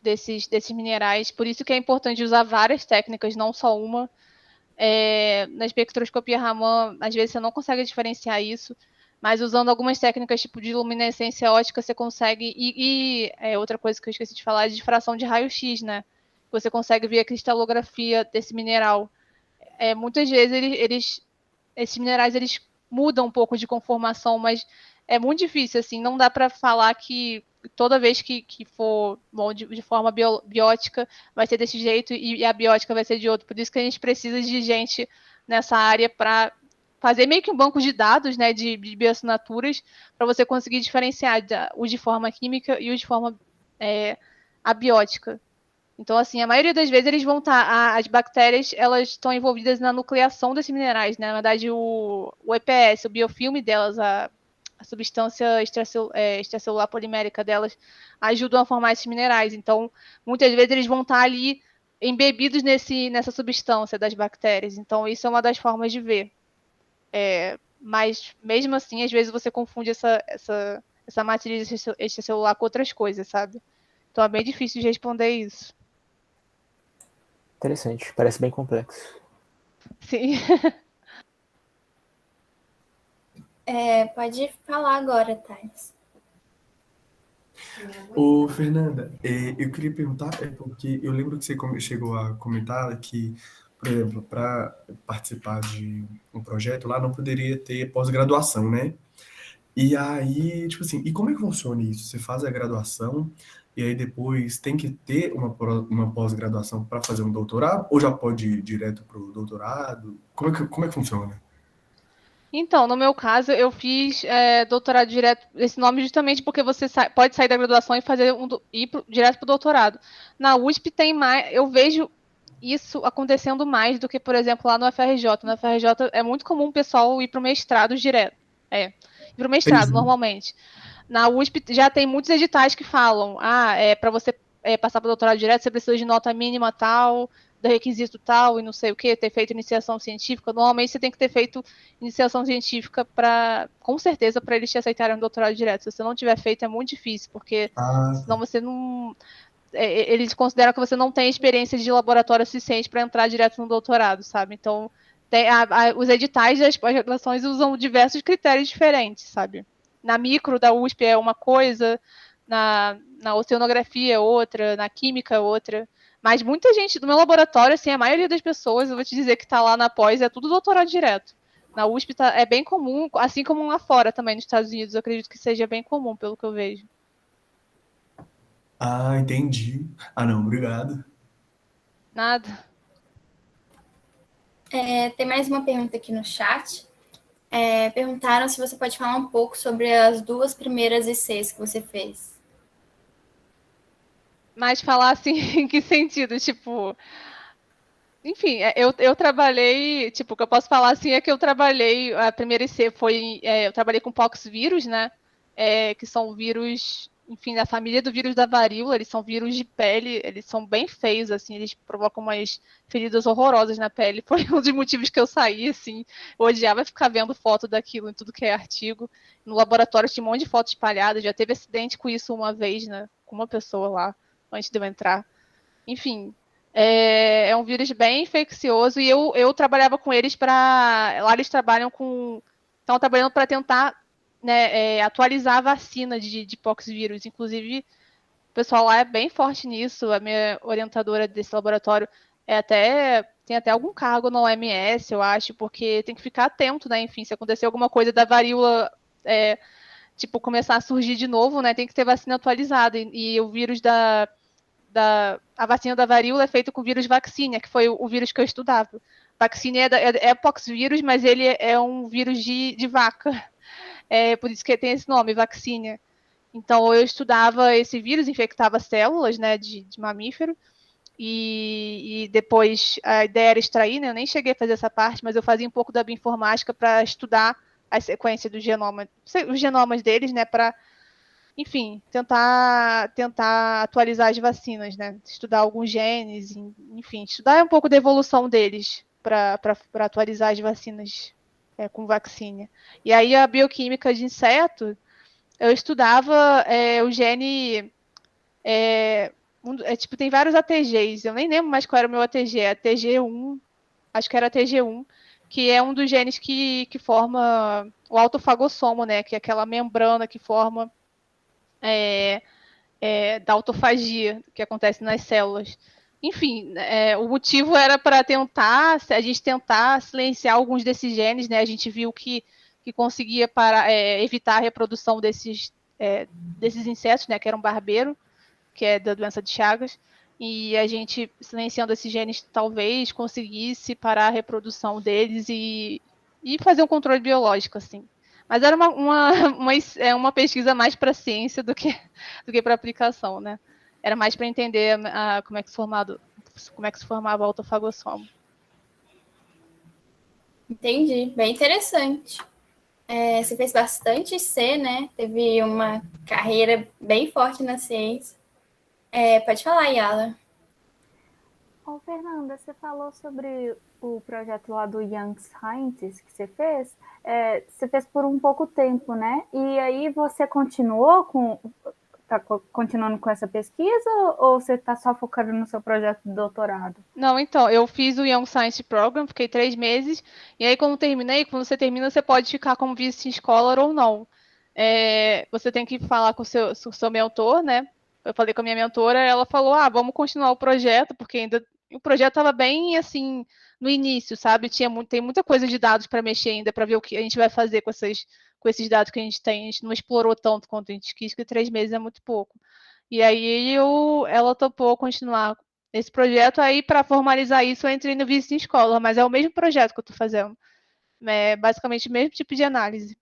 desses minerais, por isso que é importante usar várias técnicas, não só uma. Na espectroscopia Raman, às vezes você não consegue diferenciar isso, mas usando algumas técnicas tipo de luminescência ótica, você consegue. Outra coisa que eu esqueci de falar é de difração de raio-x, né? Você consegue ver a cristalografia desse mineral. Muitas vezes esses minerais eles mudam um pouco de conformação, mas é muito difícil, assim, não dá para falar que toda vez que for bom, de forma biótica vai ser desse jeito e a biótica vai ser de outro. Por isso que a gente precisa de gente nessa área para fazer meio que um banco de dados, né, de bioassinaturas, para você conseguir diferenciar os de forma química e os de forma abiótica. Então, assim, a maioria das vezes eles vão estar. As bactérias elas estão envolvidas na nucleação desses minerais, né? Na verdade, o EPS, o biofilme delas, a substância extracelular polimérica delas, ajudam a formar esses minerais. Então, muitas vezes eles vão estar ali embebidos nessa substância das bactérias. Então, isso é uma das formas de ver. Mas, mesmo assim, às vezes você confunde essa matriz extracelular com outras coisas, sabe? Então, é bem difícil de responder isso. Interessante, parece bem complexo. Sim. Pode falar agora, Thais. Ô, Fernanda, eu queria perguntar, porque eu lembro que você chegou a comentar que, por exemplo, para participar de um projeto lá não poderia ter pós-graduação, né? E aí, tipo assim, e como é que funciona isso? Você faz a graduação e aí depois tem que ter uma pós-graduação para fazer um doutorado? Ou já pode ir direto para o doutorado? Como é que funciona? Então, no meu caso, eu fiz doutorado direto, esse nome justamente porque você pode sair da graduação e fazer ir direto para o doutorado. Na USP tem mais, eu vejo isso acontecendo mais do que, por exemplo, lá no FRJ. No FRJ é muito comum o pessoal ir para o mestrado direto. Ir para o mestrado, normalmente. Na USP já tem muitos editais que falam, para você passar para o doutorado direto, você precisa de nota mínima tal, do requisito tal e não sei o que, ter feito iniciação científica. Normalmente você tem que ter feito iniciação científica com certeza, para eles te aceitarem um doutorado direto. Se você não tiver feito, é muito difícil, porque senão você não. Eles consideram que você não tem experiência de laboratório suficiente para entrar direto no doutorado, sabe? Então, os editais das pós-graduações usam diversos critérios diferentes, sabe? na micro da USP é uma coisa, na oceanografia é outra, na química é outra. Mas muita gente do meu laboratório, assim, a maioria das pessoas, eu vou te dizer que está lá na pós, é tudo doutorado direto. Na USP é bem comum, assim como lá fora também, nos Estados Unidos, eu acredito que seja bem comum, pelo que eu vejo. Ah, entendi. Ah, não, obrigado. Nada. Tem mais uma pergunta aqui no chat. Perguntaram se você pode falar um pouco sobre as 2 primeiras ICs que você fez. Mas falar assim, em que sentido? Tipo, enfim, eu trabalhei, tipo, o que eu posso falar assim é que eu trabalhei, a primeira IC foi, eu trabalhei com poxvírus, né, que são vírus, enfim, da família do vírus da varíola, eles são vírus de pele, eles são bem feios, assim, eles provocam umas feridas horrorosas na pele, foi um dos motivos que eu saí, assim, eu odiava ficar vendo foto daquilo em tudo que é artigo, no laboratório tinha um monte de foto espalhada, já teve acidente com isso uma vez, né, com uma pessoa lá, antes de eu entrar, enfim, é um vírus bem infeccioso e eu trabalhava com eles para. Lá eles trabalham com. Estão trabalhando para tentar, né, atualizar a vacina de poxvírus. Inclusive, o pessoal lá é bem forte nisso. A minha orientadora desse laboratório tem até algum cargo na OMS, eu acho, porque tem que ficar atento, né? Enfim, se acontecer alguma coisa da varíola. Tipo, começar a surgir de novo, né? Tem que ter vacina atualizada. E o vírus a vacina da varíola é feita com vírus vaccinia, que foi o vírus que eu estudava. Vaccinia é poxvírus, mas ele é um vírus de vaca. É por isso que tem esse nome, vaccinia. Então, eu estudava esse vírus, infectava células, né, de mamífero, e depois a ideia era extrair, né, eu nem cheguei a fazer essa parte, mas eu fazia um pouco da bioinformática para estudar a sequência do genoma, os genomas deles, né, para enfim, tentar atualizar as vacinas, né? Estudar alguns genes, enfim, estudar um pouco da evolução deles para atualizar as vacinas com vacina. E aí a bioquímica de inseto, eu estudava o gene. Tipo, tem vários ATGs, eu nem lembro mais qual era o meu ATG, ATG1, acho que era ATG1, que é um dos genes que forma o autofagossomo, né? Que é aquela membrana que forma da autofagia que acontece nas células. Enfim, o motivo era para a gente tentar silenciar alguns desses genes, né? A gente viu que conseguia evitar a reprodução desses insetos, né? Que eram barbeiro, que é da doença de Chagas. E a gente, silenciando esses genes, talvez conseguisse parar a reprodução deles e fazer um controle biológico, assim. Mas era uma pesquisa mais para ciência do que para aplicação, né? Era mais para entender como é que se formava o autofagossomo. Entendi, bem interessante. Você fez bastante C, né? Teve uma carreira bem forte na ciência. Pode falar, Yala. Ô, Fernanda, você falou sobre o projeto lá do Young Scientist que você fez. Você fez por um pouco tempo, né? E aí você continuando com essa pesquisa ou você está só focando no seu projeto de doutorado? Não, então, eu fiz o Young Science Program, fiquei 3 meses, e aí quando você termina, você pode ficar como Visiting Scholar ou não. Você tem que falar com o seu mentor, né? Eu falei com a minha mentora, ela falou, vamos continuar o projeto, porque ainda o projeto estava bem, assim, no início, sabe? Tem muita coisa de dados para mexer ainda, para ver o que a gente vai fazer com esses dados que a gente tem. A gente não explorou tanto quanto a gente quis, que 3 meses é muito pouco. E aí ela topou continuar esse projeto. Aí, para formalizar isso, eu entrei no Visiting Scholar, mas é o mesmo projeto que eu estou fazendo. É basicamente o mesmo tipo de análise.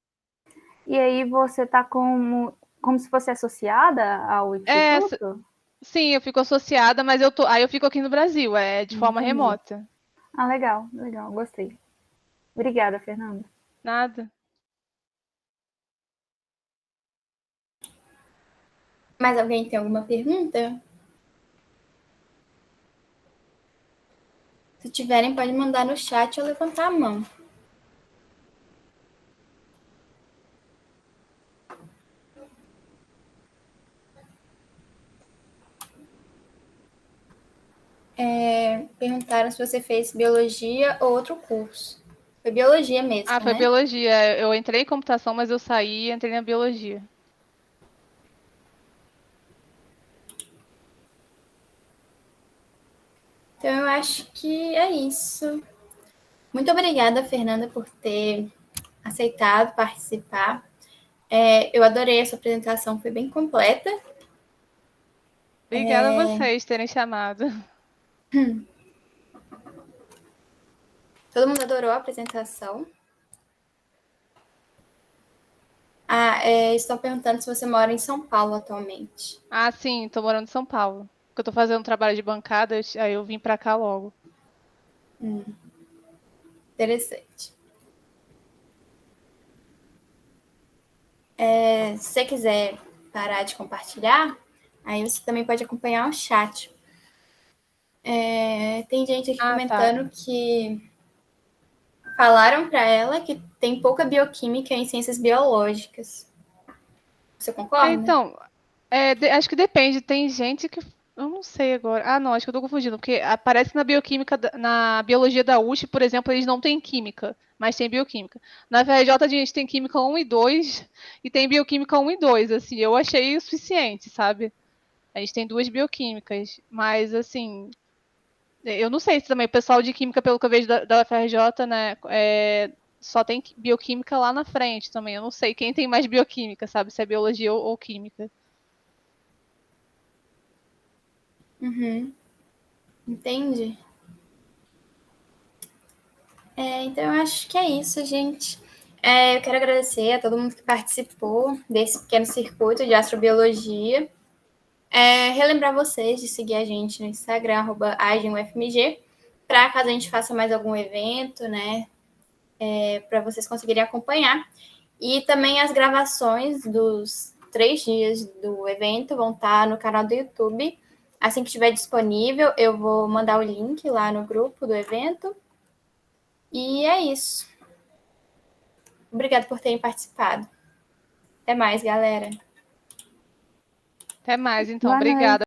E aí você está como se fosse associada ao instituto? Sim, eu fico associada, mas aí eu fico aqui no Brasil, de forma remota. Legal, gostei. Obrigada, Fernanda. Nada. Mais alguém tem alguma pergunta? Se tiverem, pode mandar no chat ou levantar a mão. Perguntaram se você fez biologia ou outro curso. Foi biologia mesmo, Ah, foi né? biologia. Eu entrei em computação, mas eu saí e entrei na biologia. Então eu acho que é isso. Muito obrigada, Fernanda, por ter aceitado participar. Eu adorei a sua apresentação, foi bem completa. Obrigada a vocês terem chamado. Todo mundo adorou a apresentação. Estão perguntando se você mora em São Paulo atualmente. Ah, sim, tô morando em São Paulo. Porque eu tô fazendo um trabalho de bancada, aí eu vim pra cá logo. Interessante. Se você quiser parar de compartilhar, aí você também pode acompanhar o chat. Tem gente aqui Ah, comentando que falaram para ela que tem pouca bioquímica em ciências biológicas. Você concorda? Então, acho que depende. Tem gente que. Eu não sei agora. Ah, não, acho que eu tô confundindo. Porque aparece na bioquímica, na biologia da USP, por exemplo, eles não têm química, mas tem bioquímica. Na FRJ a gente tem química 1 e 2 e tem bioquímica 1 e 2. Assim, eu achei o suficiente, sabe? A gente tem 2 bioquímicas. Mas, assim, eu não sei se também o pessoal de química, pelo que eu vejo da UFRJ, né, só tem bioquímica lá na frente também. Eu não sei quem tem mais bioquímica, sabe? Se é biologia ou química. Uhum. Entendi. Então eu acho que é isso, gente. Eu quero agradecer a todo mundo que participou desse pequeno circuito de astrobiologia. Relembrar vocês de seguir a gente no Instagram, @agenufmg, para caso a gente faça mais algum evento, né? Para vocês conseguirem acompanhar. E também as gravações dos 3 dias do evento vão estar no canal do YouTube. Assim que estiver disponível, eu vou mandar o link lá no grupo do evento. E é isso. Obrigada por terem participado. Até mais, galera. Até mais, então. Boa noite. Obrigada.